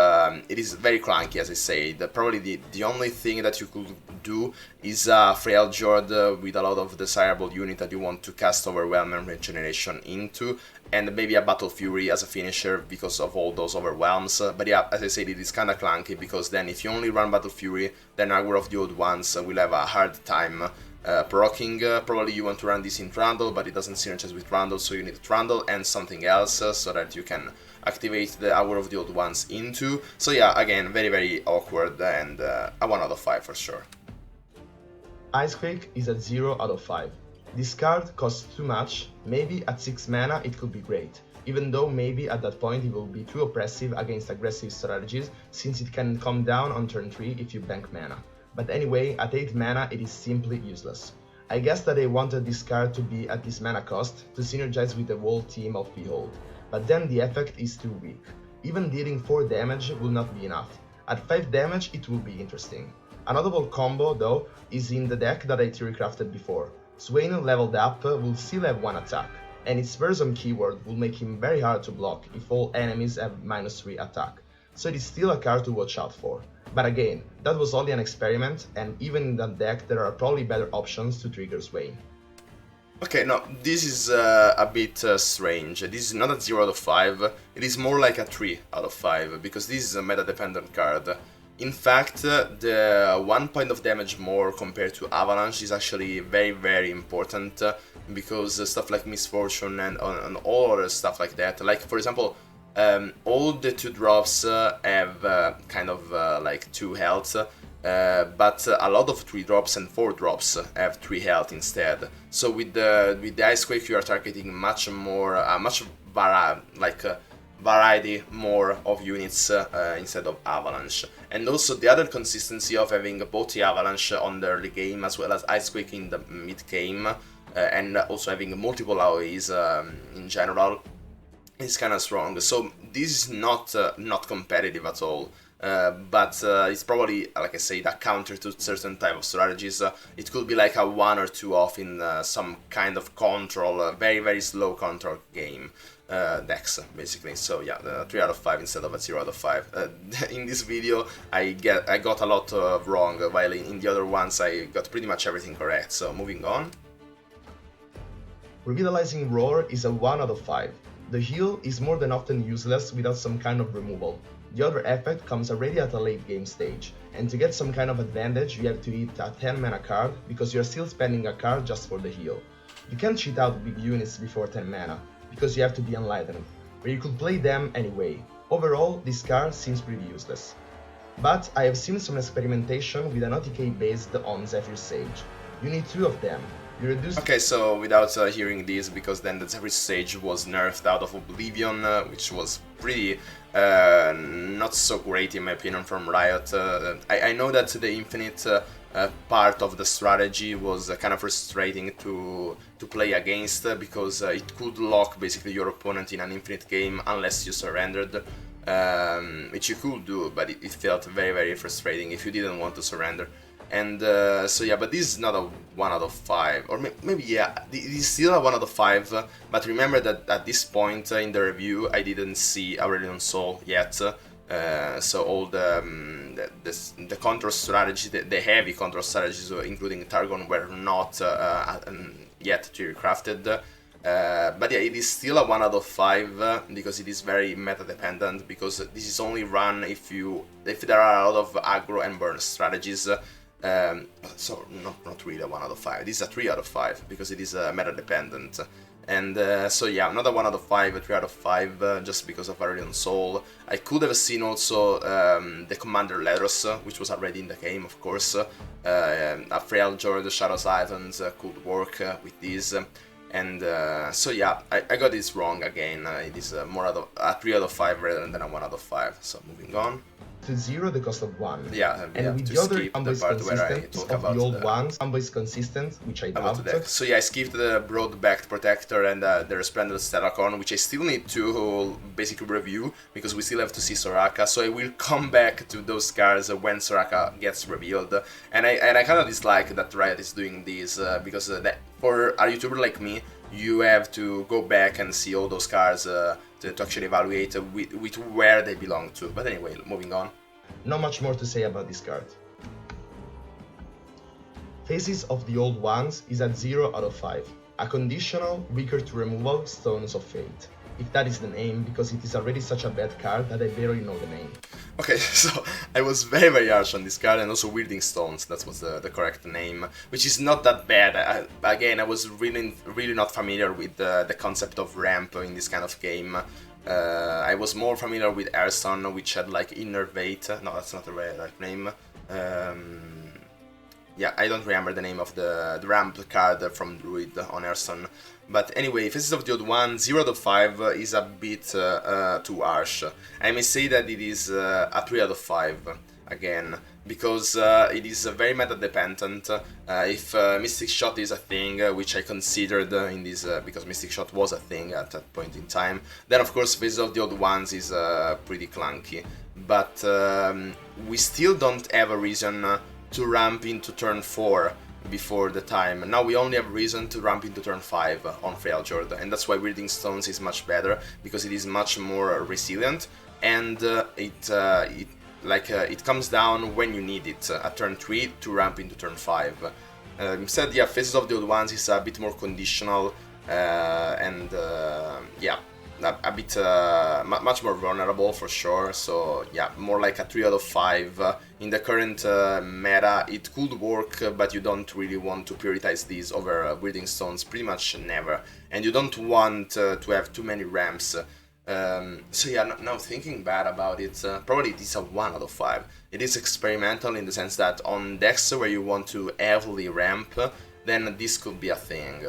[SPEAKER 1] it is very clunky, as I said. Probably the only thing that you could do is a Freljord with a lot of desirable unit that you want to cast Overwhelm and Regeneration into, and maybe a Battle Fury as a finisher because of all those overwhelms. But yeah, as I said, it is kinda clunky, because then if you only run Battle Fury, then Augur of the Old Ones will have a hard time proccing. Probably you want to run this in Trundle, but it doesn't synergize with Trundle, so you need Trundle and something else so that you can activate the Augur of the Old Ones into. So yeah, again, very, very awkward, and a 1 out of 5 for sure.
[SPEAKER 2] Icequake is a 0 out of 5. This card costs too much. Maybe at 6 mana it could be great, even though maybe at that point it will be too oppressive against aggressive strategies, since it can come down on turn 3 if you bank mana. But anyway, at 8 mana it is simply useless. I guess that they wanted this card to be at this mana cost to synergize with the whole team of Behold, but then the effect is too weak. Even dealing 4 damage will not be enough. At 5 damage it will be interesting. A notable combo though is in the deck that I theory crafted before. Swain leveled up will still have 1 attack, and its Versum keyword will make him very hard to block if all enemies have -3 attack, so it is still a card to watch out for. But again, that was only an experiment, and even in that deck there are probably better options to trigger Swain.
[SPEAKER 1] Okay, no, this is a bit strange. This is not a 0 out of 5, it is more like a 3 out of 5, because this is a meta-dependent card. In fact, the 1 point of damage more compared to Avalanche is actually very, very important, because stuff like Misfortune and all other stuff like that, like for example, all the 2 drops have kind of like 2 health, but a lot of 3 drops and 4 drops have 3 health instead. So with the Icequake you are targeting much more, variety more of units instead of Avalanche. And also the other consistency of having both the Avalanche on the early game as well as Icequake in the mid game, and also having multiple AoEs in general, is kind of strong. So this is not competitive at all. But it's probably, like I said, a counter to certain type of strategies. It could be like a 1 or 2 off in some kind of control, very, very slow control game decks, basically. So yeah, 3 out of 5 instead of a 0 out of 5. In this video I got a lot wrong, while in the other ones I got pretty much everything correct. So moving on.
[SPEAKER 2] Revitalizing Roar is a 1 out of 5. The heal is more than often useless without some kind of removal. The other effect comes already at a late game stage, and to get some kind of advantage you have to hit a 10 mana card, because you are still spending a card just for the heal. You can't cheat out big units before 10 mana, because you have to be enlightened, but you could play them anyway. Overall, this card seems pretty useless. But I have seen some experimentation with an OTK based on Zephyr Sage. You need 2 of them. You reduce...
[SPEAKER 1] Okay, so without hearing this, because then the Zephyr Sage was nerfed out of Oblivion, which was pretty not so great in my opinion from Riot. I know that the Infinite part of the strategy was kind of frustrating to play against, because it could lock basically your opponent in an infinite game unless you surrendered, which you could do, but it felt very, very frustrating if you didn't want to surrender. And so yeah, but this is not a 1 out of 5, or maybe yeah, it is still a 1 out of 5, but remember that at this point in the review I didn't see Aurelion Sol yet, so all the control strategy, the heavy control strategies, including Targon, were not yet theory crafted. But yeah, it is still a 1 out of 5 because it is very meta dependent, because this is only run if there are a lot of aggro and burn strategies. So not really a 1 out of 5. This is a 3 out of 5 because it is meta dependent. And so yeah, not a 1 out of 5, a 3 out of 5, just because of Aurelion Sol. I could have seen also the Commander Letters, which was already in the game, of course. A Frail Jord, Shadows Items could work with this. And so yeah, I got this wrong again. It is more out of a 3 out of 5 rather than a 1 out of 5. So moving on.
[SPEAKER 2] To 0 the cost of 1.
[SPEAKER 1] Yeah,
[SPEAKER 2] and with the other combo is consistent of the old ones, combo is consistent, which I doubt.
[SPEAKER 1] So yeah, I skipped the Broad-Backed Protector and the Resplendent Stellarchon, which I still need to basically review, because we still have to see Soraka, so I will come back to those cards when Soraka gets revealed. And I kind of dislike that Riot is doing this, because for a YouTuber like me, you have to go back and see all those cards to actually evaluate with where they belong to. But anyway, moving on.
[SPEAKER 2] Not much more to say about this card. Faces of the Old Ones is at 0 out of 5. A conditional, weaker to removal, Stones of Fate. If that is the name, because it is already such a bad card that I barely know the name.
[SPEAKER 1] Okay, so I was very, very harsh on this card, and also Weirding Stones, that was the correct name, which is not that bad. Again, I was really not familiar with the concept of ramp in this kind of game. I was more familiar with Airstone, which had like Innervate. No, that's not the right name. Yeah, I don't remember the name of the ramp card from Druid on Airstone. But anyway, Faces of the Old One, 0 out of 5 is a bit too harsh. I may say that it is a 3 out of 5, again, because it is very meta dependent. If Mystic Shot is a thing, which I considered in this, because Mystic Shot was a thing at that point in time, then of course Faces of the Old Ones is pretty clunky. But we still don't have a reason to ramp into turn 4 before the time. Now we only have reason to ramp into turn 5 on Frail Jord, and that's why Weirding Stones is much better, because it is much more resilient, and it comes down when you need it, at turn 3 to ramp into turn 5. Instead, yeah, Faces of the Old Ones is a bit more conditional, and yeah, a bit much more vulnerable for sure. So yeah, more like a 3 out of 5. In the current meta, it could work, but you don't really want to prioritize these over Weirding Stones, pretty much never. And you don't want to have too many ramps. So yeah, now thinking bad about it, probably it is a 1 out of 5. It is experimental in the sense that on decks where you want to heavily ramp, then this could be a thing.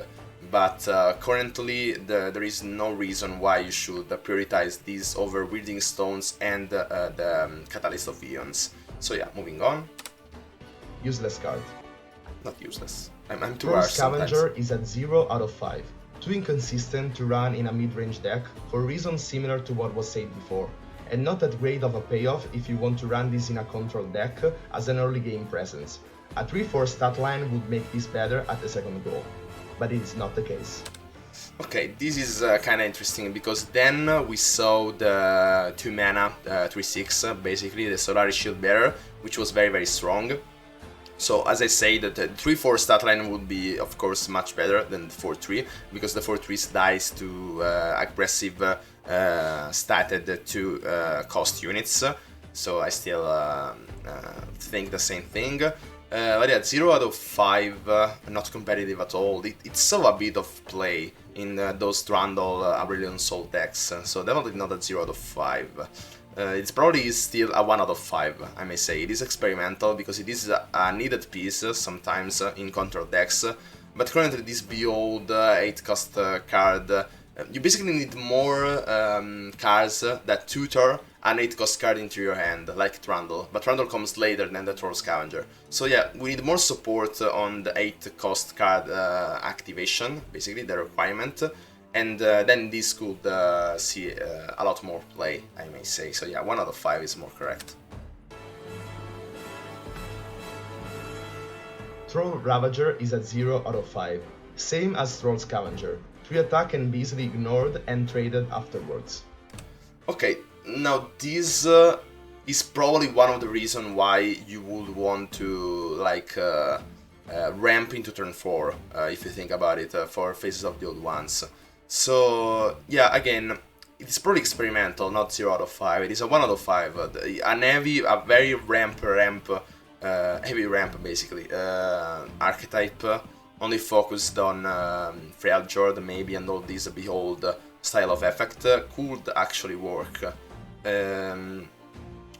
[SPEAKER 1] But currently there is no reason why you should prioritize these over Weirding Stones and the Catalyst of Eons. So yeah, moving on.
[SPEAKER 2] Useless card.
[SPEAKER 1] Not useless. I'm too harsh sometimes.
[SPEAKER 2] Scavenger is at 0 out of 5. Too inconsistent to run in a mid-range deck for reasons similar to what was said before, and not that great of a payoff if you want to run this in a control deck as an early game presence. A 3-4 stat line would make this better at the second go, but it is not the case.
[SPEAKER 1] Okay, this is kinda interesting, because then we saw the 2 mana 3/6, basically the Solaris Shield Bearer, which was very, very strong. So as I say, the 3-4 stat line would be of course much better than the 4-3, because the 4-3 dies to aggressive statted to cost units, so I still think the same thing. But yeah, 0 out of 5, not competitive at all. It saw a bit of play in those Trundle Aurelion Sol decks, so definitely not a 0 out of 5. It's probably still a 1 out of 5, I may say. It is experimental because it is a needed piece sometimes in control decks, but currently this Behold 8-cost card, you basically need more cards that tutor an 8-cost card into your hand, like Trundle, but Trundle comes later than the Troll Scavenger. So yeah, we need more support on the 8-cost card activation, basically the requirement, and then this could see a lot more play, I may say. So yeah, 1 out of 5 is more correct.
[SPEAKER 2] Troll Ravager is at 0 out of 5, same as Troll Scavenger. 3 attack can be easily ignored and traded afterwards.
[SPEAKER 1] Okay, now this is probably one of the reasons why you would want to like ramp into turn 4, if you think about it, for Faces of the Old Ones. So yeah, again, it's probably experimental, not 0 out of 5. It is a 1 out of 5. A very heavy ramp basically archetype, only focused on Freljord maybe, and all these Behold style of effect could actually work.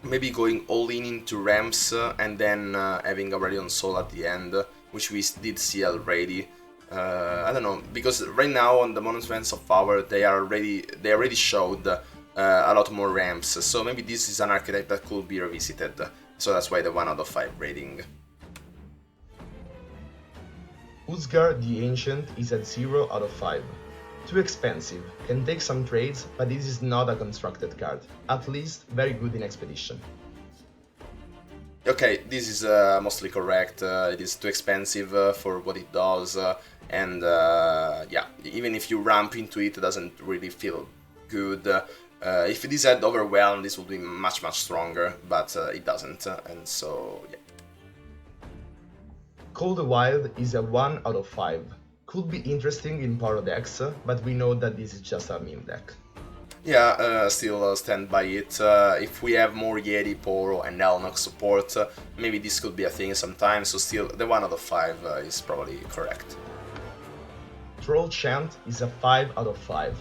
[SPEAKER 1] Maybe going all in into ramps and then having a Radiant Soul at the end, which we did see already. I don't know, because right now on the Monuments of Power they already showed a lot more ramps, so maybe this is an archetype that could be revisited. So that's why the 1 out of 5 rating.
[SPEAKER 2] Uzgar the Ancient is at 0 out of 5. Too expensive, can take some trades, but this is not a constructed card. At least very good in Expedition.
[SPEAKER 1] Okay, this is mostly correct. It is too expensive for what it does, and yeah, even if you ramp into it, it doesn't really feel good. If this had Overwhelmed, this would be much stronger, but it doesn't, and so yeah.
[SPEAKER 2] Cold Wild is a 1 out of 5. Could be interesting in Power decks, but we know that this is just a meme deck.
[SPEAKER 1] Yeah, still stand by it. If we have more Yeti, Poro and Elnox support, maybe this could be a thing sometimes, so still the 1 out of 5 is probably correct.
[SPEAKER 2] Troll Chant is a 5 out of 5.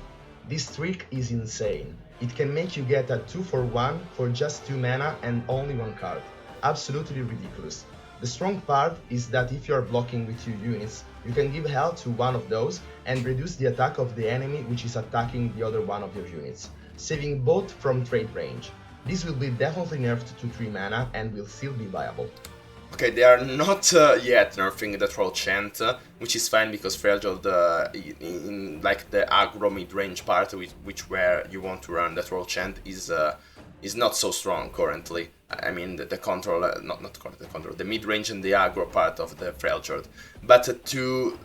[SPEAKER 2] This trick is insane. It can make you get a 2-for-1 for just 2 mana and only 1 card. Absolutely ridiculous. The strong part is that if you are blocking with 2 units, you can give health to one of those and reduce the attack of the enemy which is attacking the other one of your units, saving both from trade range. This will be definitely nerfed to 3 mana and will still be viable.
[SPEAKER 1] Okay, they are not yet nerfing the Troll Chant, which is fine because Freljord in like the aggro mid-range part, which where you want to run the Troll Chant is not so strong currently. I mean the control, the mid-range and the aggro part of the Freljord. But to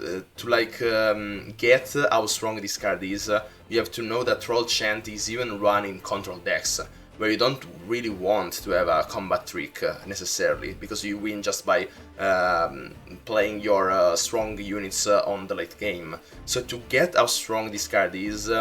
[SPEAKER 1] get how strong this card is, you have to know that Troll Chant is even run in control decks, where you don't really want to have a combat trick necessarily, because you win just by playing your strong units on the late game. So to get how strong this card is,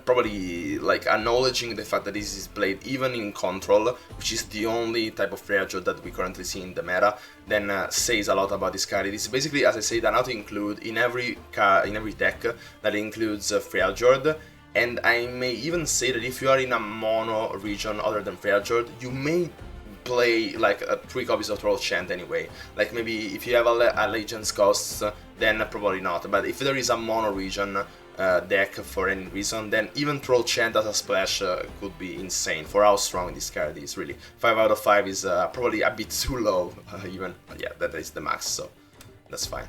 [SPEAKER 1] probably like acknowledging the fact that this is played even in control, which is the only type of Freljord that we currently see in the meta, then says a lot about this card. It is basically, as I said, an auto include in every deck that includes Freljord. And I may even say that if you are in a mono region other than Freljord, you may play like 3 copies of Troll Chant anyway. Like maybe if you have a Legends Cost, then probably not. But if there is a mono region deck for any reason, then even Troll Chant as a splash could be insane for how strong this card is, really. 5 out of 5 is probably a bit too low, even. But yeah, that is the max, so that's fine.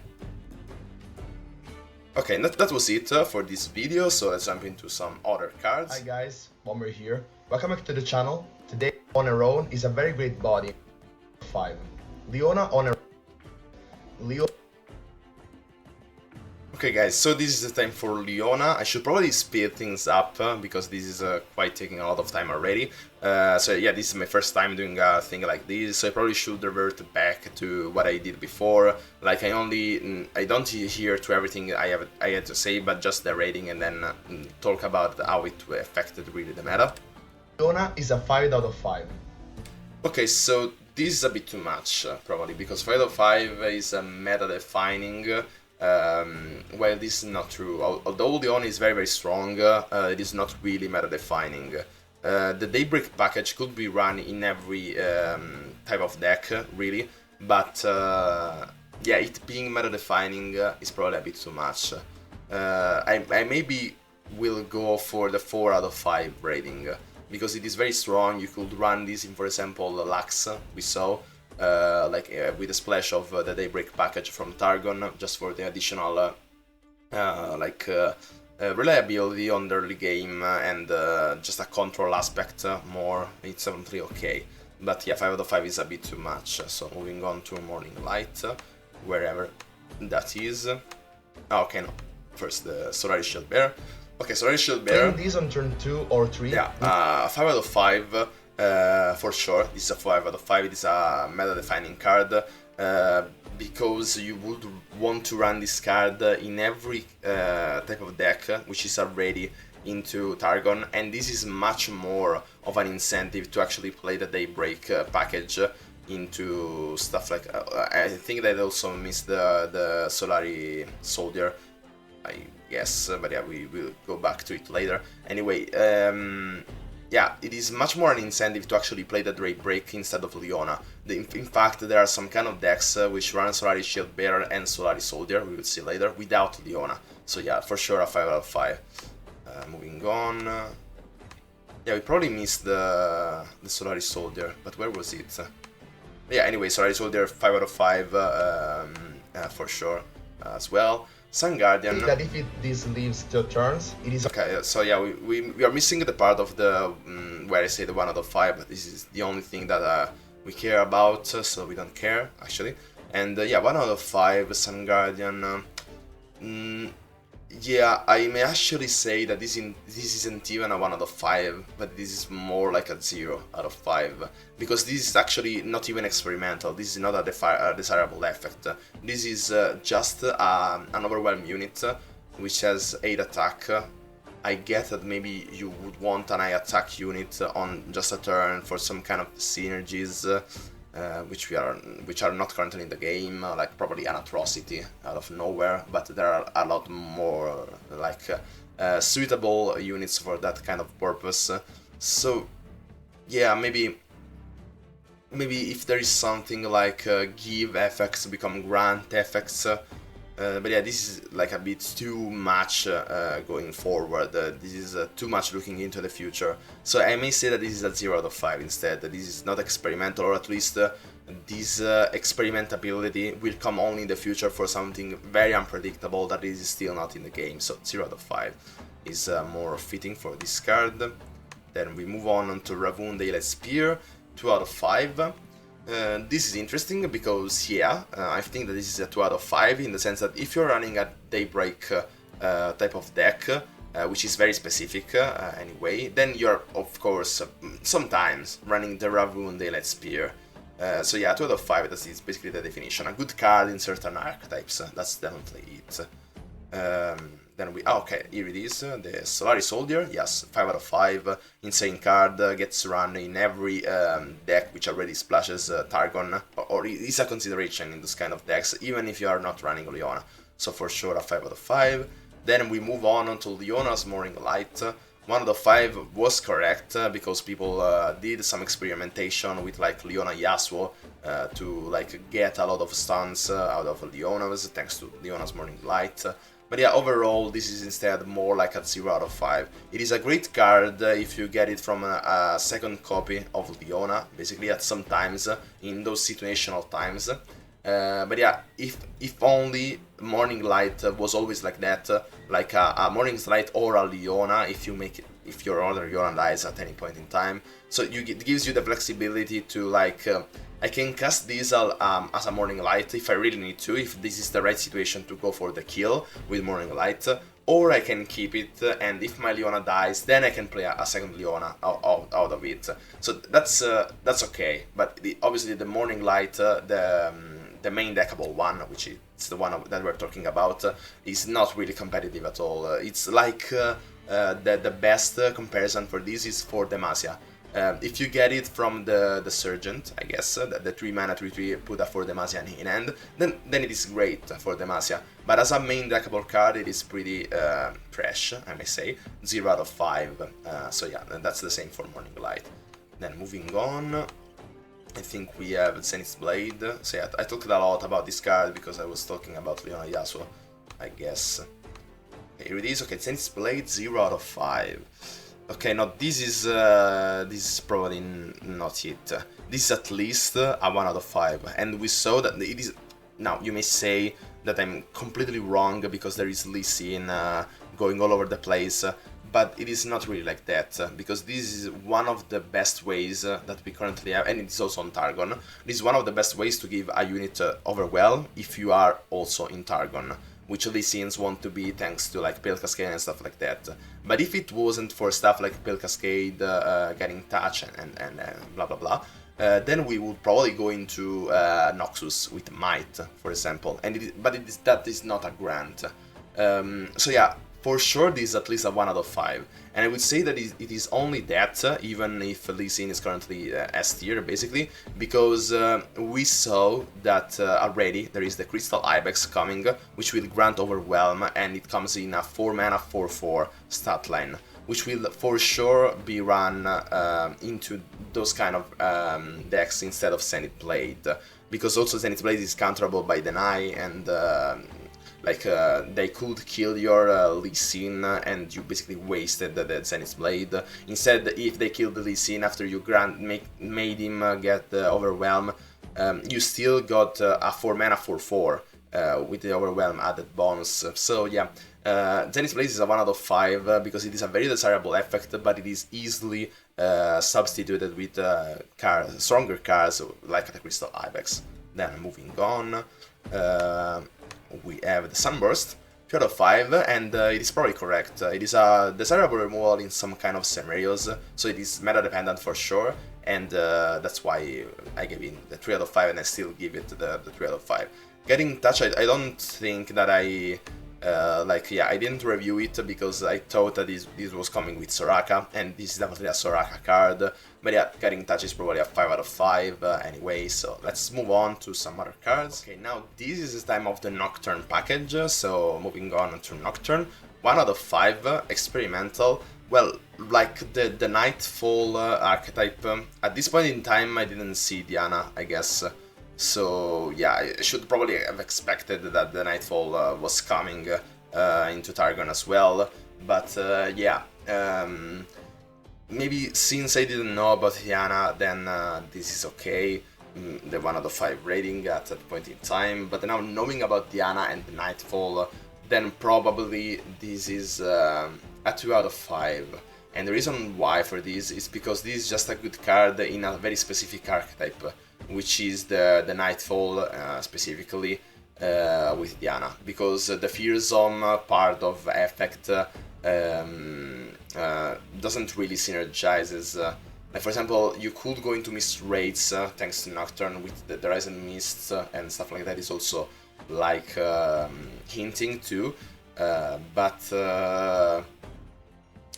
[SPEAKER 1] Okay, that was it for this video, so let's jump into some other cards.
[SPEAKER 2] Hi guys, Bomber here. Welcome back to the channel. Today on her own is a very great body. 5. Leona on her own.
[SPEAKER 1] Okay guys, so this is the time for Leona. I should probably speed things up because this is quite taking a lot of time already. So yeah, this is my first time doing a thing like this, so I probably should revert back to what I did before. Like I don't adhere to everything I had to say, but just the rating, and then talk about how it affected really the meta.
[SPEAKER 2] Leona is a 5 out of 5.
[SPEAKER 1] Okay, so this is a bit too much probably, because 5 out of 5 is meta defining. Well, this is not true. Although Leona is very strong, it is not really meta defining. The Daybreak package could be run in every type of deck, really, but yeah, it being meta defining is probably a bit too much. I maybe will go for the 4 out of 5 rating. because it is very strong. You could run this in, for example, Lux, we saw, with a splash of the Daybreak package from Targon, just for the additional reliability on the early game and just a control aspect more. It's definitely okay. But yeah, 5 out of 5 is a bit too much. So moving on to Morning Light, wherever that is. Okay, no. First the Solaris Shield Bearer. Okay, Solaris Shield Bearer.
[SPEAKER 2] Playing this on turn 2 or 3?
[SPEAKER 1] Yeah, 5 out of 5 for sure. This is a 5 out of 5. It is a meta-defining card. Because you would want to run this card in every type of deck which is already into Targon, and this is much more of an incentive to actually play the Daybreak package into stuff like... I think that also missed the Solari Soldier, I guess, but yeah, we will go back to it later. Anyway, yeah, it is much more an incentive to actually play the Daybreak instead of Leona. In fact, there are some kind of decks which run Solari Shield Bearer and Solari Soldier, we will see later, without Leona. So yeah, for sure a 5 out of 5. Moving on. Yeah, we probably missed the Solari Soldier, but where was it? Yeah, anyway, Solari Soldier 5 out of 5 for sure as well. Sun Guardian.
[SPEAKER 2] That if this leaves 2 turns, it is
[SPEAKER 1] okay. So yeah, we are missing the part of the where I say the 1 out of 5, but this is the only thing that we care about, so we don't care actually. And yeah, 1 out of 5 Sun Guardian. Yeah, I may actually say that this isn't even a 1 out of 5, but this is more like a 0 out of 5, because this is actually not even experimental. This is not a desirable effect. This is just an overwhelm unit which has 8 attack. I get that maybe you would want an high attack unit on just a turn for some kind of synergies, which are not currently in the game, like probably an Atrocity out of nowhere, but there are a lot more like suitable units for that kind of purpose. So yeah, maybe if there is something like give FX become grant FX, but yeah, this is like a bit too much going forward. This is too much looking into the future. So I may say that this is a 0 out of 5 instead. This is not experimental, or at least this experimentability will come only in the future for something very unpredictable that is still not in the game. So 0 out of 5 is more fitting for this card. Then we move on to Ravun Daylight Spear, 2 out of 5. This is interesting because, yeah, I think that this is a 2 out of 5 in the sense that if you're running a Daybreak type of deck, which is very specific anyway, then you're, of course, sometimes running the Ravun Daylight Spear. So yeah, 2 out of 5, that is basically the definition. A good card in certain archetypes, that's definitely it. Then we, okay, here it is, the Solari Soldier, yes, 5 out of 5, insane card, gets run in every deck which already splashes Targon, or is a consideration in this kind of decks, even if you are not running Leona, so for sure a 5 out of 5. Then we move on to Leona's Morning Light. 1 out of 5 was correct, because people did some experimentation with like Leona Yasuo to like get a lot of stuns out of Leona's, thanks to Leona's Morning Light. But yeah, overall, this is instead more like a 0 out of 5. It is a great card if you get it from a second copy of Leona, basically at some times, in those situational times. But yeah, if only Morning Light was always like that, like a Morning Light or a Leona, if your other Leona dies at any point in time. So it gives you the flexibility to like, I can cast this as a Morning Light if I really need to, if this is the right situation to go for the kill with Morning Light, or I can keep it, and if my Leona dies, then I can play a second Leona out of it. So that's okay, but obviously the Morning Light, the main deckable one, which is the one that we're talking about, is not really competitive at all. It's like the best comparison for this is for Demacia. If you get it from the Sergeant, I guess, the 3 mana 3/3 put a for Demacia in hand, then it is great for Demacia. But as a main deckable card, it is pretty trash, I may say, 0 out of 5. So yeah, that's the same for Morning Light. Then moving on, I think we have Zenith's Blade. So yeah, I talked a lot about this card because I was talking about Leona Yasuo, I guess. Okay, here it is. Okay, Zenith's Blade, 0 out of 5. Okay, no, this is probably not it. This is at least a 1 out of 5, and we saw that it is. Now you may say that I'm completely wrong because there is Lee Sin going all over the place, but it is not really like that because this is one of the best ways that we currently have, and it is also on Targon. This is one of the best ways to give a unit overwhelm if you are also in Targon, which Lee Sins want to be thanks to like Pale Cascade and stuff like that. But if it wasn't for stuff like Pale Cascade getting touch and blah blah blah, then we would probably go into Noxus with Might, for example. And that is not a grant. So yeah, for sure this is at least a 1 out of 5. And I would say that it is only that, even if Lee Sin is currently S tier, basically, because we saw that already there is the Crystal Ibex coming, which will grant Overwhelm, and it comes in a 4 mana 4/4 stat line, which will for sure be run into those kind of decks instead of Zenith Blade, because also Zenith Blade is counterable by Deny, and they could kill your Lee Sin and you basically wasted the Zenith Blade. Instead, if they killed the Lee Sin after you made him get the Overwhelm, you still got a 4 mana 4/4 with the Overwhelm added bonus. So yeah, Zenith Blade is a 1 out of 5 because it is a very desirable effect, but it is easily substituted with stronger cards like the Crystal Ibex. Then moving on, we have the Sunburst, 2 out of 5, and it is probably correct. It is a desirable removal in some kind of scenarios, so it is meta dependent for sure, and that's why I gave it the 3 out of 5, and I still give it the 3 out of 5. Getting Touch, I don't think that I I didn't review it because I thought that this was coming with Soraka, and this is definitely a Soraka card. But yeah, Getting Touch is probably a 5 out of 5 anyway, so let's move on to some other cards. Okay, now this is the time of the Nocturne package, so moving on to Nocturne. 1 out of 5, experimental. Well, like the Nightfall archetype, at this point in time I didn't see Diana, I guess. So yeah, I should probably have expected that the Nightfall was coming into Targon as well, but yeah, maybe since I didn't know about Diana, then this is okay, the 1 out of 5 rating at that point in time, but now knowing about Diana and the Nightfall, then probably this is a 2 out of 5. And the reason why for this is because this is just a good card in a very specific archetype, which is the Nightfall specifically with Diana, because the Fearsome part of effect doesn't really synergize. Like for example, you could go into Mist Raids thanks to Nocturne with the Horizon Mists and stuff like that is also like hinting to, but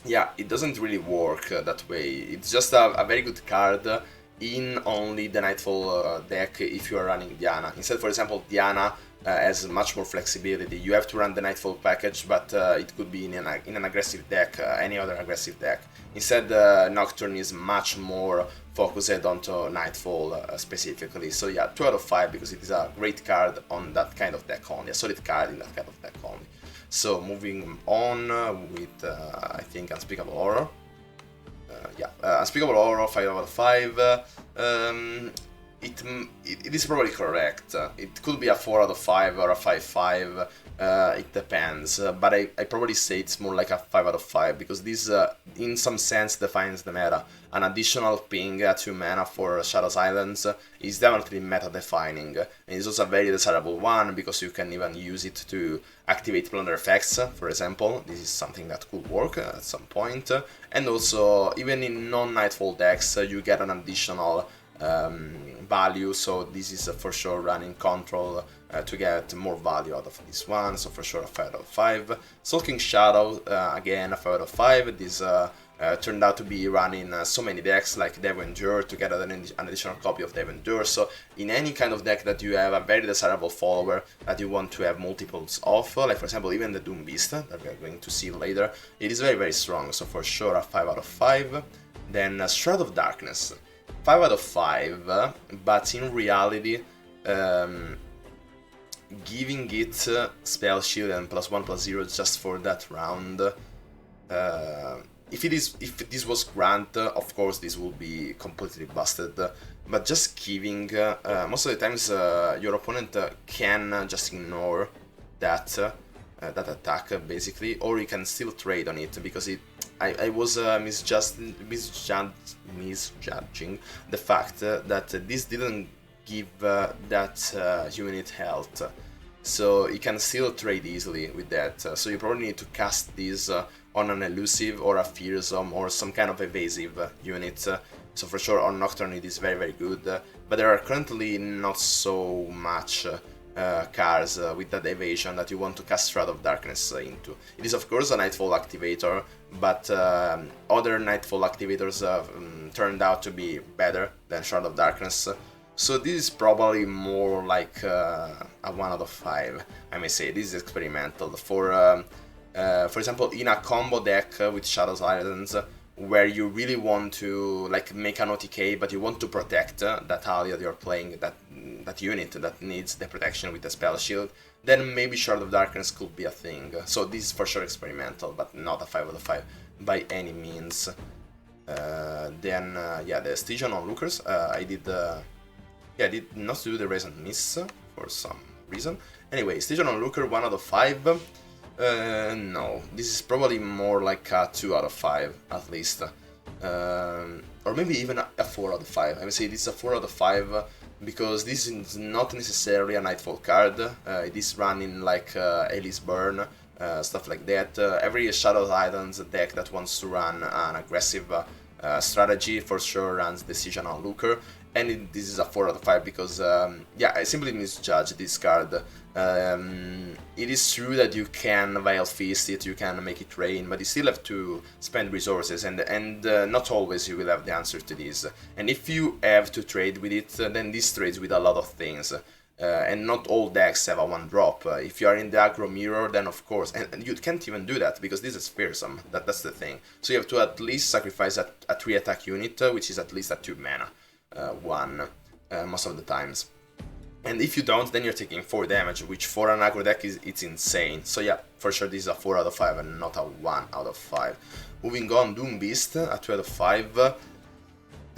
[SPEAKER 1] yeah, it doesn't really work that way. It's just a very good card in only the Nightfall deck if you are running Diana. Instead, for example, Diana has much more flexibility. You have to run the Nightfall package, but it could be in an aggressive deck, any other aggressive deck. Instead, Nocturne is much more focused onto Nightfall specifically. So yeah, 2 out of 5 because it is a great card on that kind of deck only, a solid card in that kind of deck only. So moving on with, I think, Unspeakable Horror. Unspeakable Horror, 5 out of 5. It is probably correct. It could be a 4 out of 5 or a 5/5. It depends, but I probably say it's more like a 5 out of 5 because this, in some sense, defines the meta. An additional ping at 2 mana for Shadow's Islands is definitely meta defining, and it's also a very desirable one because you can even use it to activate Plunder effects, for example. This is something that could work at some point, and also even in non-Nightfall decks you get an additional value, so this is for sure running Control to get more value out of this one, so for sure a 5 out of 5. Sulking Shadow, again a 5 out of 5. This turned out to be running so many decks like Dev Endure to get an additional copy of Dev Endure, so in any kind of deck that you have a very desirable follower that you want to have multiples of, like for example even the Doom Beast that we are going to see later, it is very very strong, so for sure a 5 out of 5. Then Shroud of Darkness, 5 out of 5, but in reality, giving it Spell Shield and +1/+0 just for that round if this was Grant, of course this will be completely busted. But just giving, most of the times your opponent can just ignore that that attack basically, or you can still trade on it because I was misjudging the fact that this didn't give that unit health. So you can still trade easily with that. So you probably need to cast this on an elusive or a fearsome or some kind of evasive unit. So for sure on Nocturne it is very good. But there are currently not so much cards with that evasion that you want to cast Shroud of Darkness into. It is of course a Nightfall activator, but other Nightfall activators turned out to be better than Shroud of Darkness. So this is probably more like a 1 out of 5, I may say. This is experimental. For example, in a combo deck with Shadow's Islands, where you really want to like make an OTK, but you want to protect that ally that you're playing, that unit that needs the protection with the spell shield, then maybe Shroud of Darkness could be a thing. So this is for sure experimental, but not a 5 out of 5 by any means. Yeah, the Stygian Onlookers, I did not do the Raise and Miss for some reason. Anyway, Stygian Onlooker 1 out of 5. No, this is probably more like a 2 out of 5 at least. Or maybe even a 4 out of 5. I would say this is a 4 out of 5 because this is not necessarily a Nightfall card. It is running like Alice Burn, stuff like that. Every Shadow Islands deck that wants to run an aggressive strategy for sure runs the Stygian Onlooker. And this is a 4 out of 5 because, yeah, I simply misjudged this card. It is true that you can Vile Feast it, you can make it rain, but you still have to spend resources, and not always you will have the answer to this. And if you have to trade with it, then this trades with a lot of things. And not all decks have a 1-drop. If you are in the aggro mirror, then of course, and you can't even do that because this is fearsome. That's the thing. So you have to at least sacrifice a 3-attack unit, which is at least a 2 mana. Most of the times, and if you don't, then you're taking 4 damage, which for an aggro deck it's insane. So yeah, for sure this is a 4 out of 5 and not a 1 out of 5. Moving on, Doom Beast, a 2 out of 5,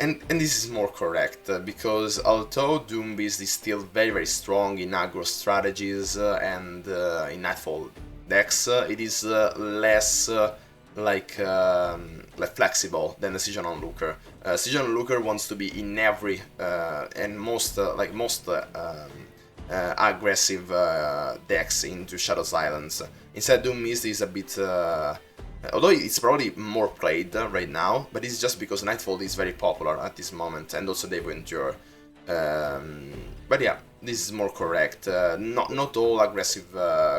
[SPEAKER 1] and this is more correct because although Doom Beast is still very strong in aggro strategies and in Nightfall decks, it is less like flexible than the Stygian Onlooker. Stygian Onlooker wants to be in every and most aggressive decks into Shadow's Islands. Instead, Doom Beast is a bit, although it's probably more played right now, but it's just because Nightfall is very popular at this moment, and also Devo Endure. But yeah, this is more correct. Not all aggressive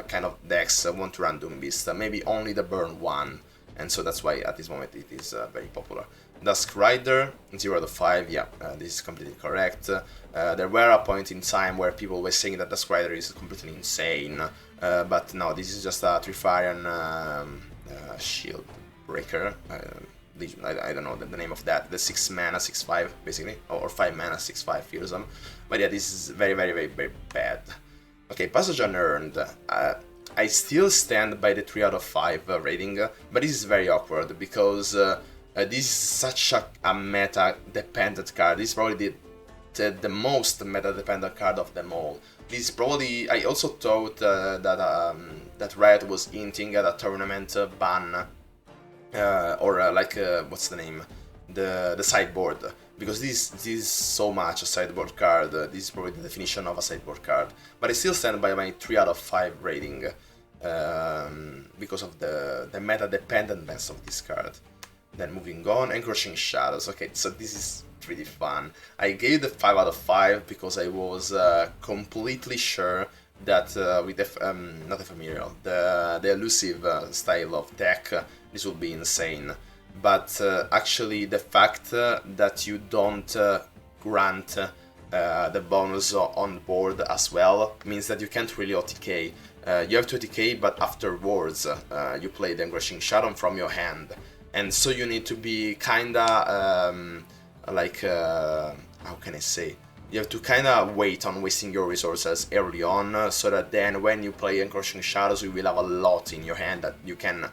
[SPEAKER 1] kind of decks want to run Doom Beast. Maybe only the Burn one. And so that's why at this moment it is very popular. Dusk Rider, 0 out of 5, yeah, this is completely correct. There were a point in time where people were saying that Dusk Rider is completely insane, but no, this is just a Trifarian shield breaker. I don't know the name of that, the 6 mana, 6/5 basically, or 5 mana, 6/5 fearsome. But yeah, this is very bad. Okay, Passage Unearned. I still stand by the 3 out of 5 rating, but this is very awkward because this is such a meta-dependent card. This is probably the most meta-dependent card of them all. This is probably... I also thought that Riot was hinting at a tournament ban, or what's the name? The sideboard. Because this is so much a sideboard card. This is probably the definition of a sideboard card. But I still stand by my 3 out of 5 rating because of the meta-dependentness of this card. Then moving on, Encroaching Shadows. Okay, so this is pretty fun. I gave the 5 out of 5 because I was completely sure that with the, not ephemeral, the elusive style of deck, this would be insane. But actually the fact that you don't grant the bonus on board as well means that you can't really OTK. You have to OTK, but afterwards you play the Encroaching Shadow from your hand. And so you need to be kinda how can I say? You have to kinda wait on wasting your resources early on, so that then when you play Encroaching Shadows you will have a lot in your hand that you can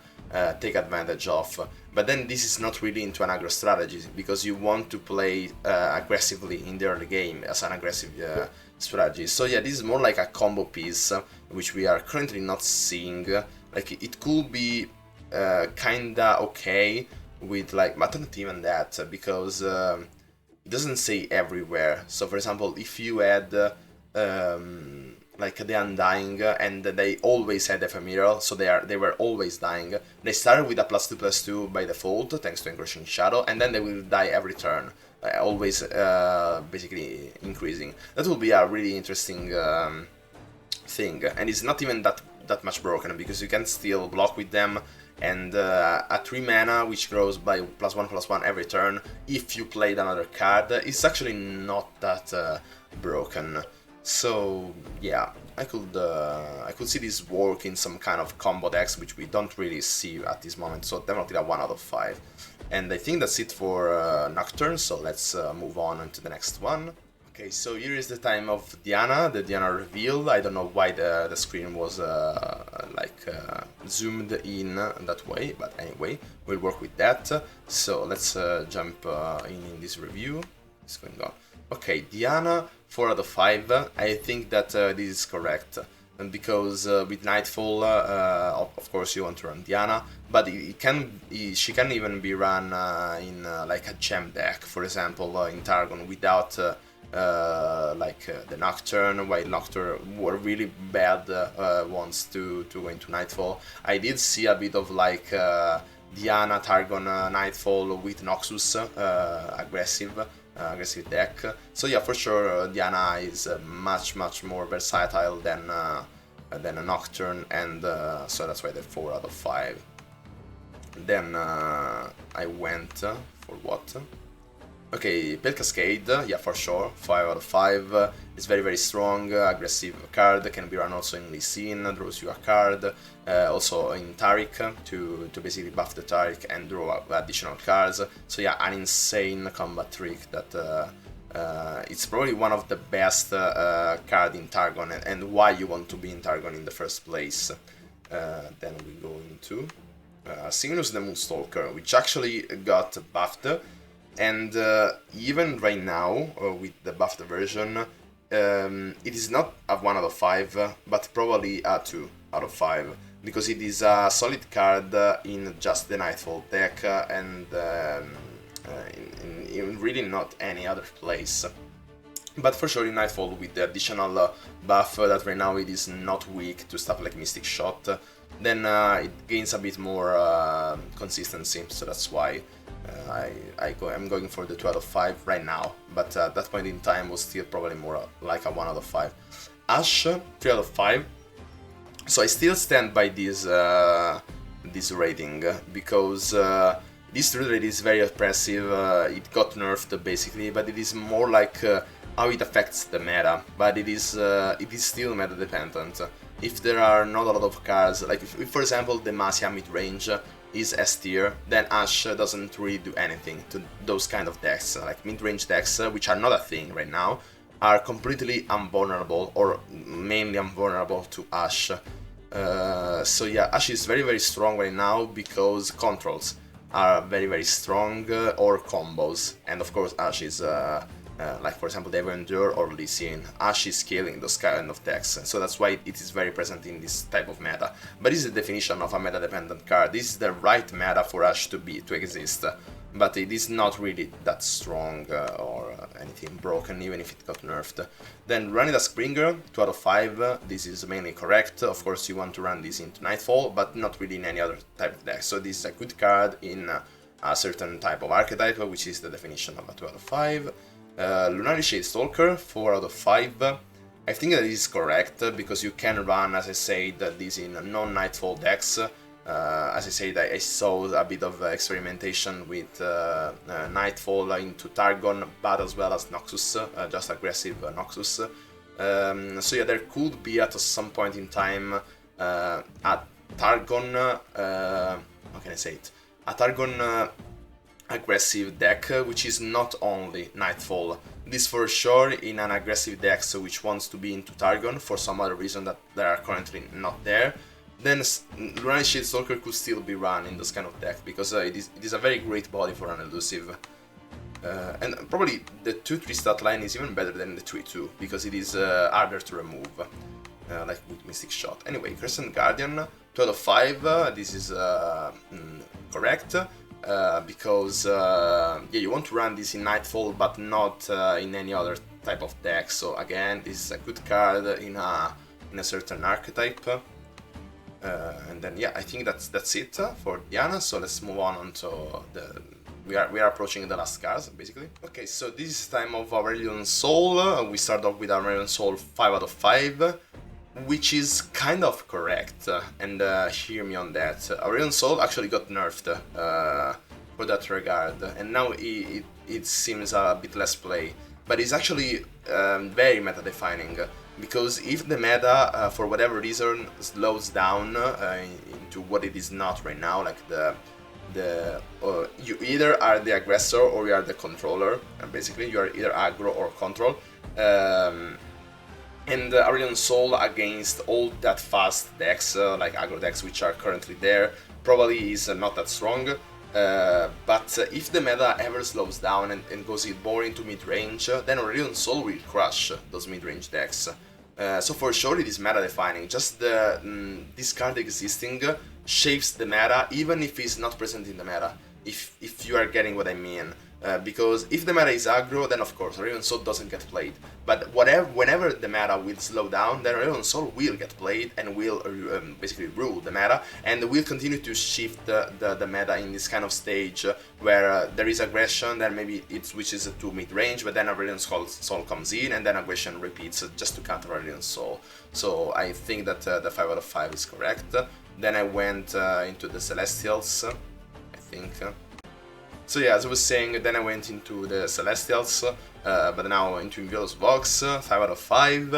[SPEAKER 1] take advantage of. but then this is not really into an aggro strategy, because you want to play aggressively in the early game as an aggressive strategy. So yeah, this is more like a combo piece, which we are currently not seeing. Like, it could be kinda okay with, like, but not even that, because it doesn't say everywhere. So for example, if you had like the Undying, and they always had Ephemeral, so they were always dying. They started with a +2/+2 by default, thanks to Encroaching Shadow, and then they will die every turn, always basically increasing. That will be a really interesting thing, and it's not even that much broken, because you can still block with them, and a 3 mana which grows by +1/+1 every turn if you played another card is actually not that broken. So yeah, I could see this work in some kind of combo decks, which we don't really see at this moment, so definitely a 1 out of 5. And I think that's it for Nocturne, so let's move on to the next one. Okay, so here is the time of Diana, the Diana reveal. I don't know why the screen was zoomed in that way, but anyway, we'll work with that. So let's jump in this review. What's going on? Okay, Diana, 4 out of 5. I think that this is correct, and because with Nightfall, of course you want to run Diana, but she can even be run in like a gem deck, for example, in Targon, without the Nocturne, while Nocturne were really bad ones to go into Nightfall. I did see a bit of like Diana, Targon, Nightfall with Noxus, aggressive deck. So yeah, for sure, Diana is much more versatile than a Nocturne, and so that's why they're 4 out of 5. Then I went for what? Okay, Pale Cascade, yeah, for sure, 5 out of 5. It's very strong, aggressive card, can be run also in Lee Sin, draws you a card, also in Taric, to basically buff the Taric and draw additional cards. So yeah, an insane combat trick that it's probably one of the best card in Targon, and why you want to be in Targon in the first place. Then we go into Cygnus the Moonstalker, which actually got buffed. And even right now, with the buffed version, it is not a 1 out of 5, but probably a 2 out of 5, because it is a solid card in just the Nightfall deck, and in really not any other place. But for sure in Nightfall, with the additional buff that right now it is not weak to stuff like Mystic Shot, then it gains a bit more consistency, so that's why I'm going for the 2 out of 5 right now, but at that point in time was still probably more like a 1 out of 5. Ash, 3 out of 5. So I still stand by this this rating, because this rate is very oppressive. It got nerfed basically, but it is more like how it affects the meta. But it is still meta dependent. If there are not a lot of cards, like if for example Demacia mid-range is S tier, then Ash doesn't really do anything to those kind of decks. Like mid-range decks, which are not a thing right now, are completely invulnerable, or mainly invulnerable to Ash. So yeah, Ash is very strong right now because controls are very strong, or combos, and of course Ash is like for example the Endure or Lee Sin. Ash is killing those kind of decks, so that's why it is very present in this type of meta. But this is the definition of a meta dependent card. This is the right meta for Ash to exist, but it is not really that strong or anything broken, even if it got nerfed. Then Ranida Springer, 2 out of 5. This is mainly correct. Of course you want to run this into Nightfall, but not really in any other type of deck. So this is a good card in a certain type of archetype, which is the definition of a 2 out of 5. Lunari Shadestalker, 4 out of 5. I think that is correct, because you can run, as I said, this in non-Nightfall decks. As I said, I saw a bit of experimentation with Nightfall into Targon, but as well as Noxus, just aggressive Noxus. So yeah, there could be at some point in time a Targon, how can I say it? A Targon aggressive deck, which is not only Nightfall. This for sure in an aggressive deck, so which wants to be into Targon for some other reason that they are currently not there. then Lunatic Shadestalker could still be run in those kind of decks, because it is a very great body for an elusive. And probably the 2-3 stat line is even better than the 3-2, because it is harder to remove, like with Mystic Shot. Anyway, Crescent Guardian, 2 out of 5, this is correct, because yeah, you want to run this in Nightfall, but not in any other type of deck, so again, this is a good card in a certain archetype. And then yeah, I think that's it for Diana, so let's move on to the... We are approaching the last cards, basically. Okay, so this is time of Aurelion Sol. We start off with Aurelion Sol 5 out of 5, which is kind of correct, and hear me on that. Aurelion Sol actually got nerfed for that regard, and now it seems a bit less play. But it's actually very meta-defining, because if the meta, for whatever reason, slows down into what it is not right now, like you either are the aggressor or you are the controller, and basically you are either aggro or control, and Aurelion Sol against all that fast decks, like aggro decks which are currently there, probably is not that strong. But if the meta ever slows down and goes more into mid-range, then Aurelion Sol will crush those mid-range decks. So for sure it is meta defining, just this card existing shapes the meta, even if it's not present in the meta, if you are getting what I mean. Because if the meta is aggro, then of course Aurelion Sol doesn't get played. But whenever the meta will slow down, then Aurelion Sol will get played and will basically rule the meta, and will continue to shift the meta in this kind of stage where there is aggression, then maybe it switches to mid-range, but then Aurelion Sol comes in, and then aggression repeats just to counter Aurelion Sol. So I think that the 5 out of 5 is correct. Then I went into the Celestials, I think. So yeah, as I was saying, then I went into the Celestials, but now into Invaders Vox, 5 out of 5.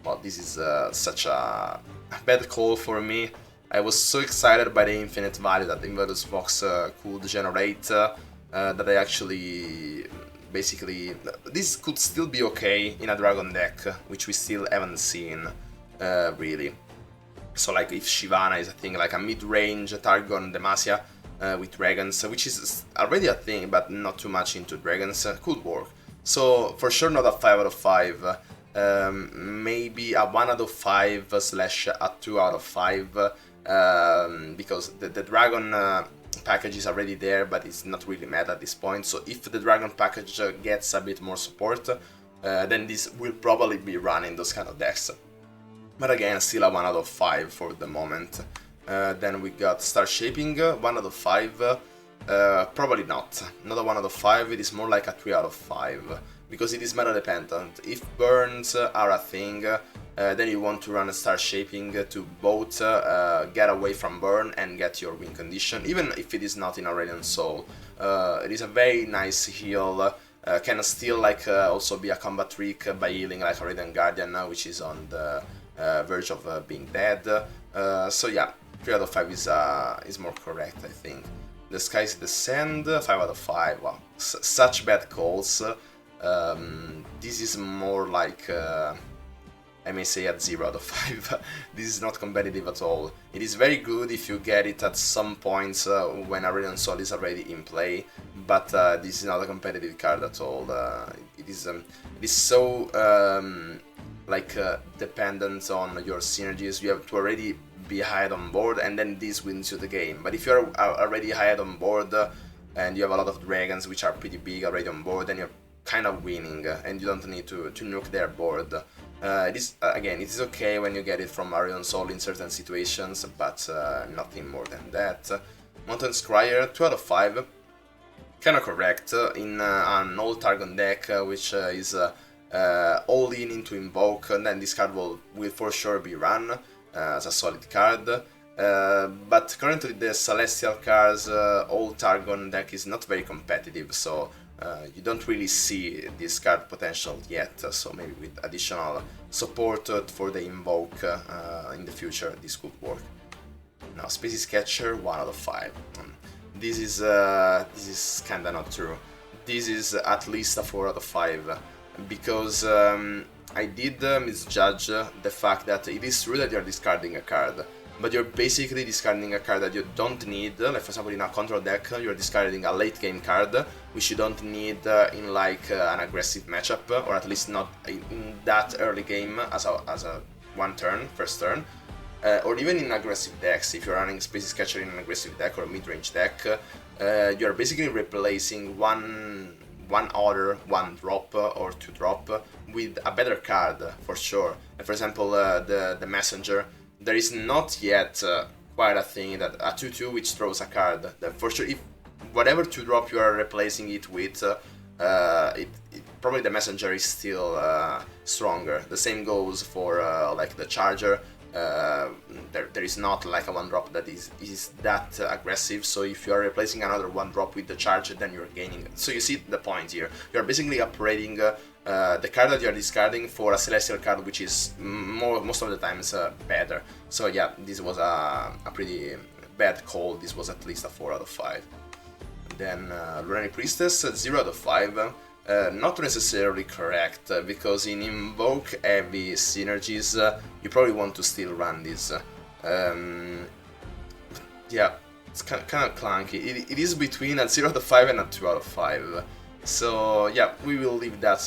[SPEAKER 1] Well, this is such a bad call for me. I was so excited by the infinite value that Invaders Vox could generate, that I actually... Basically, this could still be okay in a Dragon deck, which we still haven't seen, really. So like if Shyvana is a thing, like a mid-range Targon Demacia, with dragons, which is already a thing, but not too much into dragons, could work. So for sure not a 5 out of 5, maybe a 1 out of 5 slash a 2 out of 5, because the dragon package is already there, but it's not really meta at this point. So if the dragon package gets a bit more support, then this will probably be run in those kind of decks. But again, still a 1 out of 5 for the moment. Then we got Star Shaping, 1 out of 5, probably not a 1 out of 5, it is more like a 3 out of 5, because it is meta dependent. If burns are a thing, then you want to run a Star Shaping to both get away from burn and get your win condition, even if it is not in Aurelion Sol. It is a very nice heal, can still like also be a combat trick by healing like Aurelion Guardian, which is on the verge of being dead. So yeah, 3 out of 5 is more correct, I think. The Skies Descend, 5 out of 5. Wow, such bad calls. This is more like, I may say, at 0 out of 5. This is not competitive at all. It is very good if you get it at some points when Aurelion Sol is already in play, but this is not a competitive card at all. It is so dependent on your synergies. You have to already be high on board, and then this wins you the game. But if you're already high on board and you have a lot of dragons which are pretty big already on board, then you're kind of winning, and you don't need to nuke their board. It is okay when you get it from Aurelion Sol in certain situations, but nothing more than that. Mountain Scryer, 2 out of 5. Kinda correct in an old Targon deck which is all in into Invoke, and then this card will for sure be run as a solid card. But currently the Celestial cards old Targon deck is not very competitive, so you don't really see this card potential yet, so maybe with additional support for the Invoke in the future this could work. Now Species Catcher, 1 out of 5. This is kinda not true. This is at least a 4 out of 5, because I did misjudge the fact that it is true that you're discarding a card, but you're basically discarding a card that you don't need. Like for example, in a control deck, you're discarding a late game card, which you don't need in like an aggressive matchup, or at least not in that early game as a first turn. Or even in aggressive decks, if you're running Space Catcher in an aggressive deck or a mid-range deck, you're basically replacing one other 1-drop or 2-drop with a better card for sure. For example, the Messenger, there is not yet quite a thing that a 2/2 which throws a card. That for sure, if whatever 2-drop you are replacing it with, probably the Messenger is still stronger. The same goes for like the Charger. There is not like a 1-drop that is that aggressive, so if you are replacing another 1-drop with the charge, then you're gaining. So you see the point here. You're basically upgrading the card that you're discarding for a Celestial card, which is most of the times better. So yeah, this was a pretty bad call. This was at least a 4 out of 5. Then Lorraine Priestess, 0 out of 5. Not necessarily correct, because in Invoke heavy synergies you probably want to still run this. Yeah, it's kind of clunky. It is between a 0 out of 5 and a 2 out of 5. So yeah, we will leave that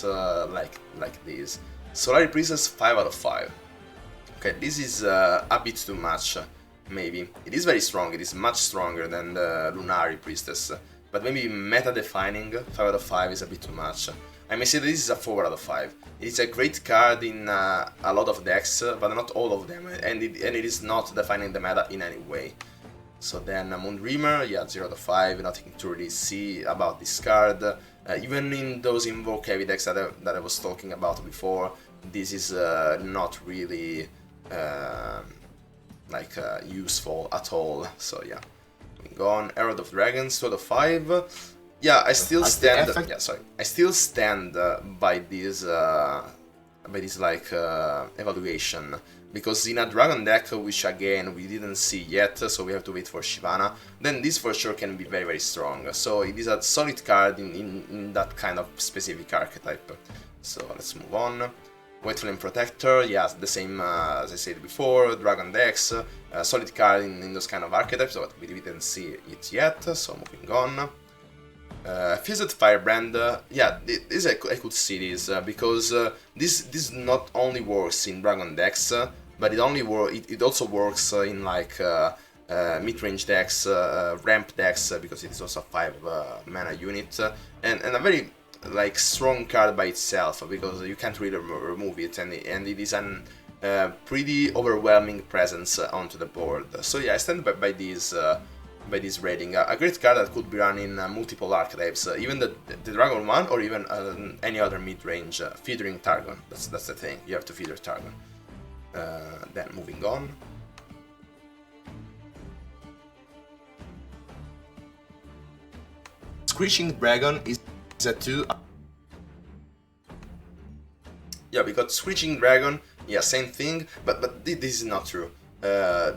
[SPEAKER 1] like this. Solari Priestess, 5 out of 5. Okay, this is a bit too much, maybe. It is very strong, it is much stronger than the Lunari Priestess. But maybe meta-defining, 5 out of 5 is a bit too much. I may say that this is a 4 out of 5. It is a great card in a lot of decks, but not all of them, and it is not defining the meta in any way. So then Moondreamer, yeah, 0 out of 5, nothing to really see about this card. Even in those Invoke heavy decks that I was talking about before, this is not really useful at all, so yeah. On Herald of Dragons, 2 out of 5. Yeah, I still stand. Yeah, sorry. I still stand by this evaluation, because in a dragon deck, which again we didn't see yet, so we have to wait for Shyvana. Then this for sure can be very very strong. So it is a solid card in that kind of specific archetype. So let's move on. White Flame Protector, yeah, the same as I said before, Dragon decks, solid card in those kind of archetypes, but we didn't see it yet, so moving on. Fused Firebrand, yeah, I could see this, because this not only works in Dragon decks, but it also works in like mid-range decks, ramp decks, because it is also a 5 mana unit, and a very like strong card by itself, because you can't really remove it, and it is a pretty overwhelming presence onto the board. So yeah, I stand by this rating. A great card that could be run in multiple archetypes, even the Dragon one, or even any other mid-range featuring Targon. That's the thing, you have to feature Targon. Then moving on. Screeching Dragon is a 2. Yeah, we got Screeching Dragon, yeah, same thing, but this is not true.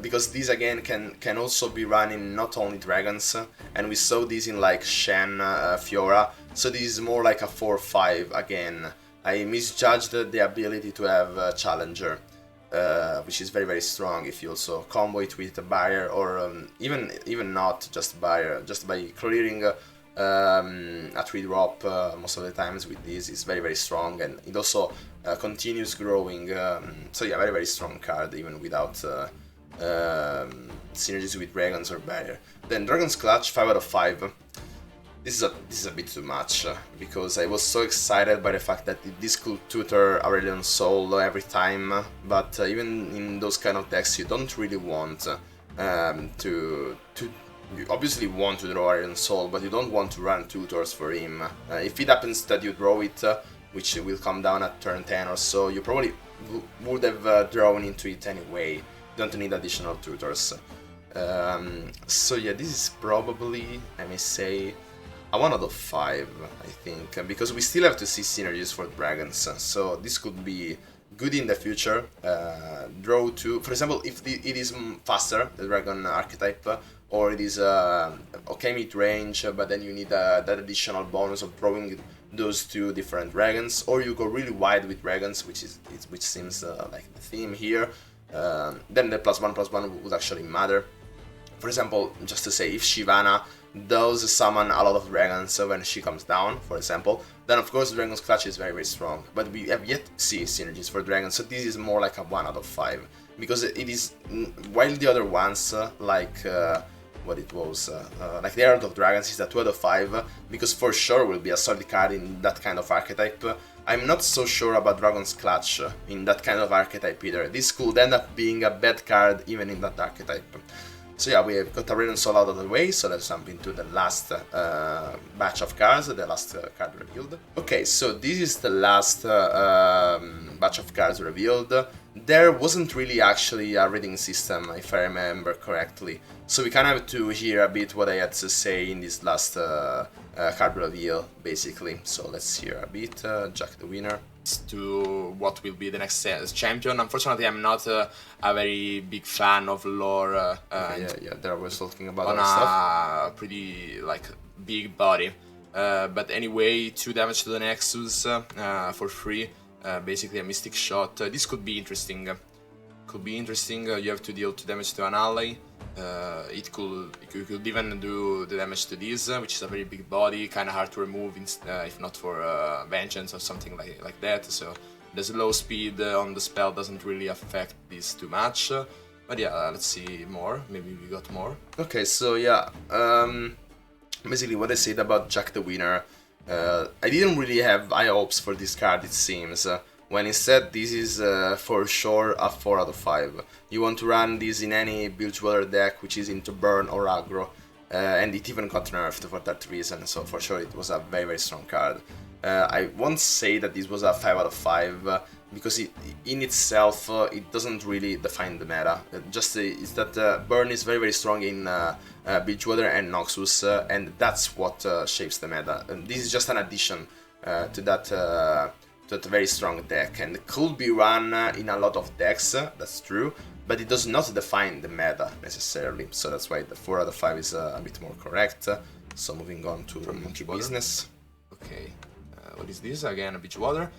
[SPEAKER 1] Because this again can also be run in not only dragons, and we saw this in like Shen, Fiora, so this is more like a 4-5 again. I misjudged the ability to have Challenger, which is very very strong if you also combo it with a Barrier, or even not just Barrier, just by clearing a 3-drop most of the times with this is very very strong, and it also continues growing, so yeah, very very strong card even without synergies with dragons or barrier. Then Dragon's Clutch, 5 out of 5. This is a bit too much, because I was so excited by the fact that this could tutor Aurelion Sol every time, but even in those kind of decks you don't really want you obviously want to draw Aurelion Sol, but you don't want to run tutors for him. If it happens that you draw it, which will come down at turn 10 or so, you probably would have drawn into it anyway. You don't need additional tutors. So yeah, this is probably, I may say, a 1 out of 5, I think, because we still have to see synergies for dragons, so this could be good in the future. Draw 2, for example, if it is faster, the dragon archetype, or it is okay mid-range, but then you need that additional bonus of drawing those 2 different dragons, or you go really wide with dragons, which seems like the theme here. then the +1/+1 would actually matter. For example, just to say, if Shyvana does summon a lot of dragons when she comes down, for example, then of course Dragon's Clutch is very strong, but we have yet to see synergies for dragons, so this is more like a 1 out of 5, because it is, while the other ones, like what it was, like the Herald of Dragons is a 2 out of 5, because for sure will be a solid card in that kind of archetype. I'm not so sure about Dragon's Clutch in that kind of archetype either. This could end up being a bad card even in that archetype. So yeah, we have got a Red and Soul out of the way, so let's jump into the last batch of cards, the last card revealed. Okay, so this is the last batch of cards revealed. There wasn't really actually a reading system, if I remember correctly, so we kind of have to hear a bit what I had to say in this last card reveal, basically. So let's hear a bit, Jack the winner.
[SPEAKER 3] To what will be the next champion. Unfortunately, I'm not a very big fan of lore.
[SPEAKER 1] Yeah, there was talking about
[SPEAKER 3] on
[SPEAKER 1] other stuff.
[SPEAKER 3] A pretty like big body. But anyway, 2 damage to the Nexus for free. Basically a Mystic Shot. This could be interesting. You have to deal 2 damage to an ally. You could even do the damage to this, which is a very big body, kind of hard to remove if not for Vengeance or something like that. So the slow speed on the spell doesn't really affect this too much. But yeah, let's see more. Maybe we got more.
[SPEAKER 1] Okay, so yeah, basically what I said about Jack the Winner, I didn't really have high hopes for this card, it seems. When instead this is for sure a 4 out of 5. You want to run this in any Build Dweller deck which is into burn or aggro, and it even got nerfed for that reason, so for sure it was a very strong card. I won't say that this was a 5 out of 5, because in itself it doesn't really define the meta. Just is that burn is very strong in Build Dweller and Noxus, and that's what shapes the meta. And this is just an addition to that very strong deck, and could be run in a lot of decks, that's true, but it does not define the meta necessarily, so that's why the 4 out of 5 is a bit more correct. So moving on to Monkey Business.
[SPEAKER 3] Okay, what is this? Again, a Beach Water.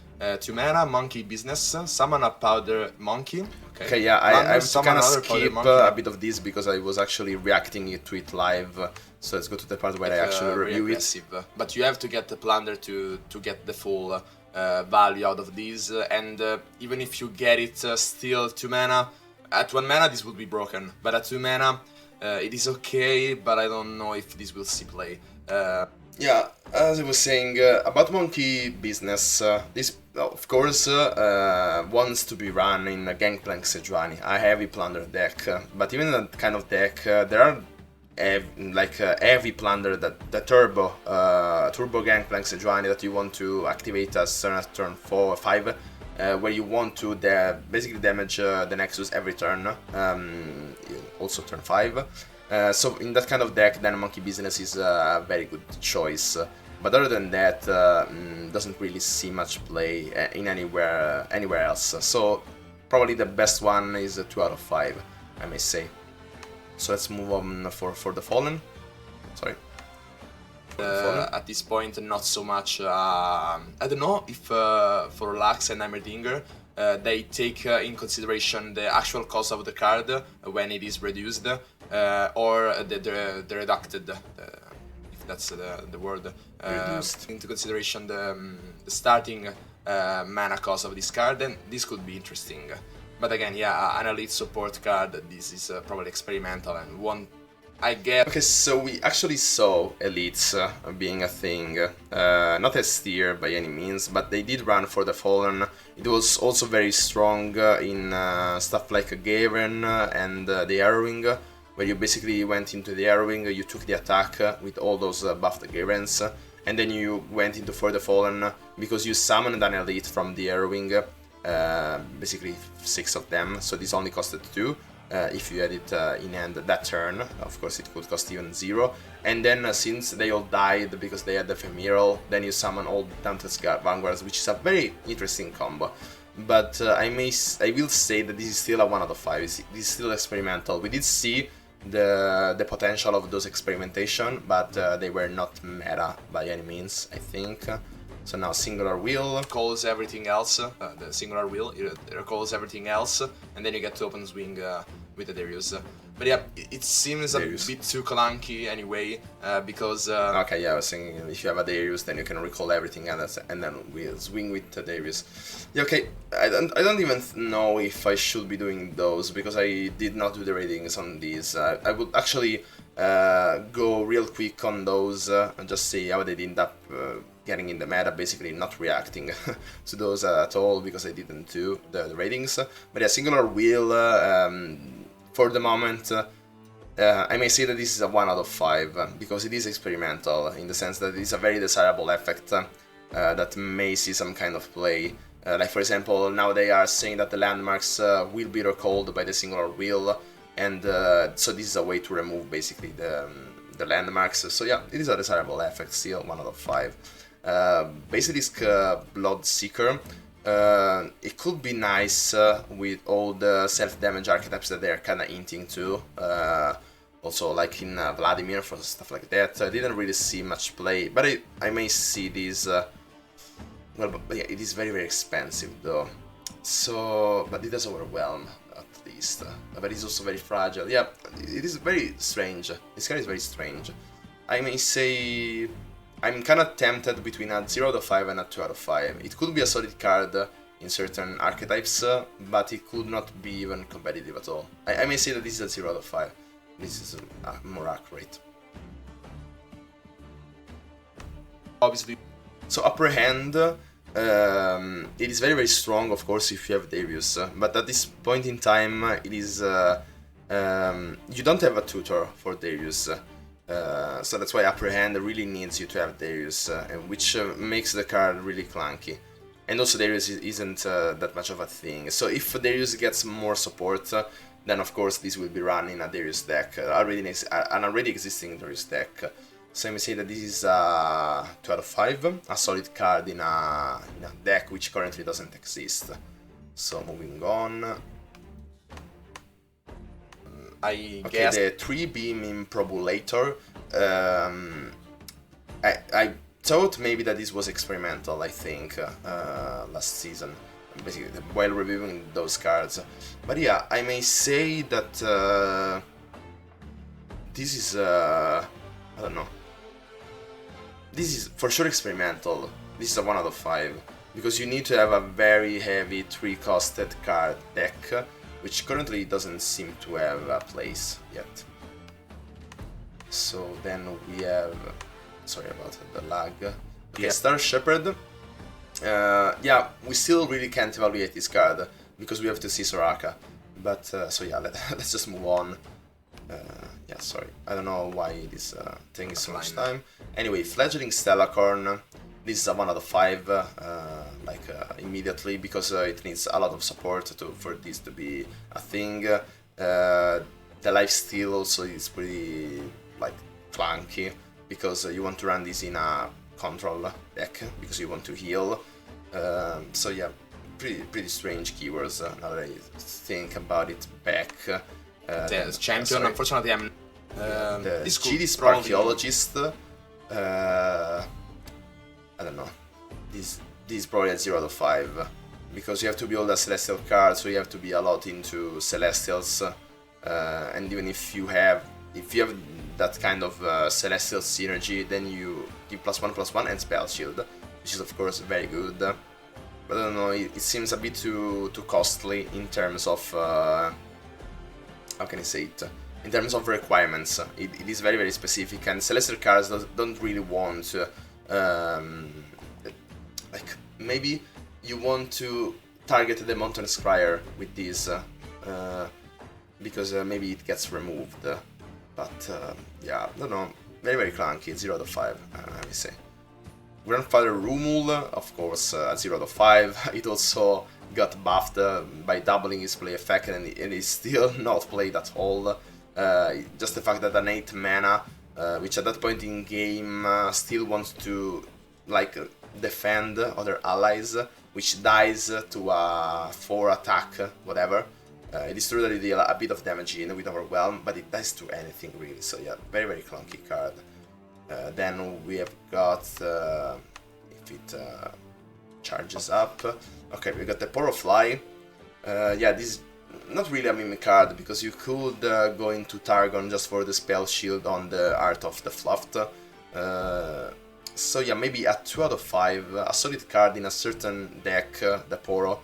[SPEAKER 3] 2 mana, Monkey Business, summon a Powder Monkey.
[SPEAKER 1] Okay, yeah, I have to kind of skip a bit of this because I was actually reacting to it live, so let's go to the part where I actually review it.
[SPEAKER 3] But you have to get the Plunder to get the full value out of this, and even if you get it still 2 mana, at 1 mana this would be broken, but at 2 mana it is okay, but I don't know if this will see play.
[SPEAKER 1] Yeah, as I was saying about Monkey Business, this of course wants to be run in a Gangplank Sejuani, a heavy Plunder deck, but even in that kind of deck there are heavy Plunder, that the turbo Gangplank Sejuani that you want to activate as turn 4 or 5, where you want to basically damage the Nexus every turn, also turn 5. So in that kind of deck, then Monkey Business is a very good choice. But other than that, doesn't really see much play in anywhere else. So probably the best one is a 2 out of 5, I may say. So let's move on for the Fallen. Sorry.
[SPEAKER 3] At this point, not so much. I don't know if for Lux and Heimerdinger they take in consideration the actual cost of the card when it is reduced, or the reducted, if that's the word.
[SPEAKER 1] Reduced.
[SPEAKER 3] Into consideration the starting mana cost of this card, and this could be interesting. But again, yeah, an elite support card, this is probably experimental and one I get.
[SPEAKER 1] Okay, so we actually saw elites being a thing, not as tier by any means, but they did run for the Fallen. It was also very strong in stuff like Garen and the Arrowing, where you basically went into the Arrowing, you took the attack with all those buffed Garens, and then you went into for the Fallen because you summoned an elite from the Arrowing, basically 6 of them, so this only costed 2. If you had it in hand that turn, of course it could cost even 0. And then since they all died because they had the Ephemeral, then you summon all Dante's Vanguards, which is a very interesting combo. But I will say that this is still a 1 out of 5, this is still experimental. We did see the potential of those experimentation, but they were not meta by any means, I think. So now singular wheel.
[SPEAKER 3] Recalls everything else, the singular wheel, it recalls everything else, and then you get to open swing with the Darius. But yeah, it seems
[SPEAKER 1] Darius.
[SPEAKER 3] a bit too clunky anyway, because...
[SPEAKER 1] Okay, yeah, I was thinking if you have a Darius, then you can recall everything and then we'll swing with the Darius. Yeah, okay, I don't even know if I should be doing those, because I did not do the ratings on these. I would actually go real quick on those and just see how they end up getting in the meta, basically not reacting to those at all, because I didn't do the ratings. But yeah, singular wheel, for the moment, I may say that this is a 1 out of 5, because it is experimental, in the sense that it is a very desirable effect that may see some kind of play. Like for example, now they are saying that the landmarks will be recalled by the singular wheel, and so this is a way to remove basically the landmarks. So yeah, it is a desirable effect, still 1 out of 5. Basilisk Bloodseeker, it could be nice with all the self-damage archetypes that they're kinda hinting to. Also like in Vladimir, for stuff like that. I didn't really see much play, but I may see these... well, but yeah, it is very, very expensive though. So, but it does overwhelm, at least. But it's also very fragile. Yeah, it is very strange. This card is very strange. I may say... I'm kinda tempted between a 0 out of 5 and a 2 out of 5. It could be a solid card in certain archetypes, but it could not be even competitive at all. I may say that this is a 0 out of 5. This is more accurate.
[SPEAKER 3] Obviously.
[SPEAKER 1] So Apprehend, it is very, very strong, of course, if you have Darius, but at this point in time, it is... you don't have a tutor for Darius. So that's why Apprehend really needs you to have Darius, which makes the card really clunky. And also Darius isn't that much of a thing. So if Darius gets more support, then of course this will be run in a Darius deck, an already existing Darius deck. So I may say that this is a 2 out of 5, a solid card in a deck which currently doesn't exist. So moving on.
[SPEAKER 3] I
[SPEAKER 1] Okay,
[SPEAKER 3] guess
[SPEAKER 1] the 3-beam Improbulator, I thought maybe that this was experimental, I think, last season, basically, while reviewing those cards. But yeah, I may say that this is, I don't know, this is for sure experimental. This is a 1 out of 5, because you need to have a very heavy 3-costed card deck, which currently doesn't seem to have a place yet. So then we have... sorry about the lag. Okay,
[SPEAKER 3] Yeah.
[SPEAKER 1] Star Shepherd. Yeah, we still really can't evaluate this card, because we have to see Soraka. But, so yeah, let's just move on. Yeah, sorry, I don't know why this taking so much time. Anyway, Fledgling Stellacorn. This is a 1 out of 5, immediately, because it needs a lot of support for this to be a thing. The lifesteal also is pretty, clunky, because you want to run this in a control deck, because you want to heal. So yeah, pretty strange keywords, now that I think about it back.
[SPEAKER 3] the champion, unfortunately, I'm...
[SPEAKER 1] the
[SPEAKER 3] this could
[SPEAKER 1] GD
[SPEAKER 3] probably-
[SPEAKER 1] Archaeologist, I don't know, this is probably a 0 out of 5, because you have to build a Celestial card, so you have to be a lot into Celestials, and even if you have that kind of Celestial synergy, then you give +1/+1 and Spell Shield, which is of course very good, but I don't know, it seems a bit too costly in terms of, how can I say it? In terms of requirements. It is very, very specific, and Celestial cards don't really want... maybe you want to target the Mountain Scryer with this, because maybe it gets removed, but yeah, I don't know, very, very clunky, 0 out of 5, let me say. Grandfather Rumul, of course, 0 out of 5, it also got buffed by doubling his play effect, and is still not played at all. Just the fact that an 8 mana, which at that point in game still wants to defend other allies, which dies to a 4 attack, whatever. It is true that it deals a bit of damage in with Overwhelm, but it dies to anything really, so yeah, very, very clunky card. Then we have got, if if it charges up. Okay, we got the Poro Fly. Yeah, this is not really a mimic card, because you could go into Targon just for the spell shield on the Art of the Fluffed. So yeah, maybe a 2 out of 5, a solid card in a certain deck, the Poro,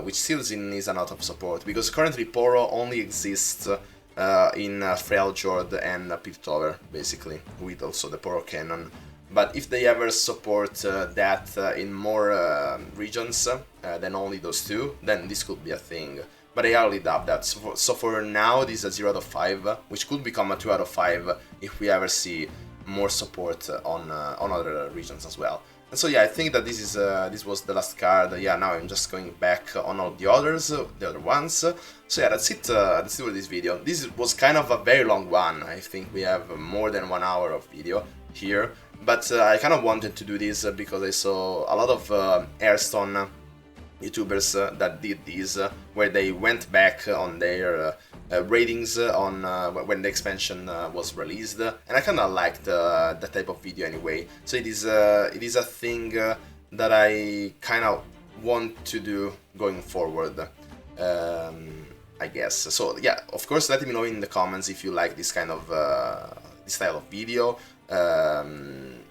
[SPEAKER 1] which still is an out of support, because currently Poro only exists in Freljord and Piltover, basically, with also the Poro Cannon. But if they ever support that in more regions than only those two, then this could be a thing. But I highly doubt that. So for now, this is a 0 out of 5, which could become a 2 out of 5 if we ever see more support on other regions as well. And so yeah, I think that this was the last card. Yeah, now I'm just going back on all the others, the other ones. So yeah, that's it for this video. This was kind of a very long one. I think we have more than 1 hour of video here. But I kind of wanted to do this because I saw a lot of Hearthstone YouTubers that did this, where they went back on their ratings on when the expansion was released, and I kind of liked that type of video anyway. So it is a thing that I kind of want to do going forward, I guess. So yeah, of course, let me know in the comments if you like this kind of this style of video.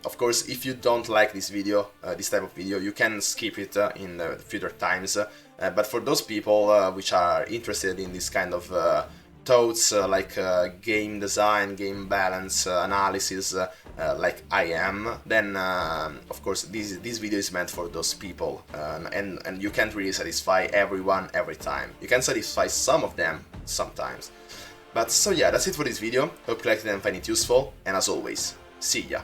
[SPEAKER 1] Of course, if you don't like this video, this type of video, you can skip it in future times. But for those people which are interested in this kind of thoughts, like game design, game balance, analysis, like I am, then of course this video is meant for those people, and you can't really satisfy everyone every time. You can satisfy some of them sometimes. But so yeah, that's it for this video. Hope you liked it and find it useful, and as always, see ya!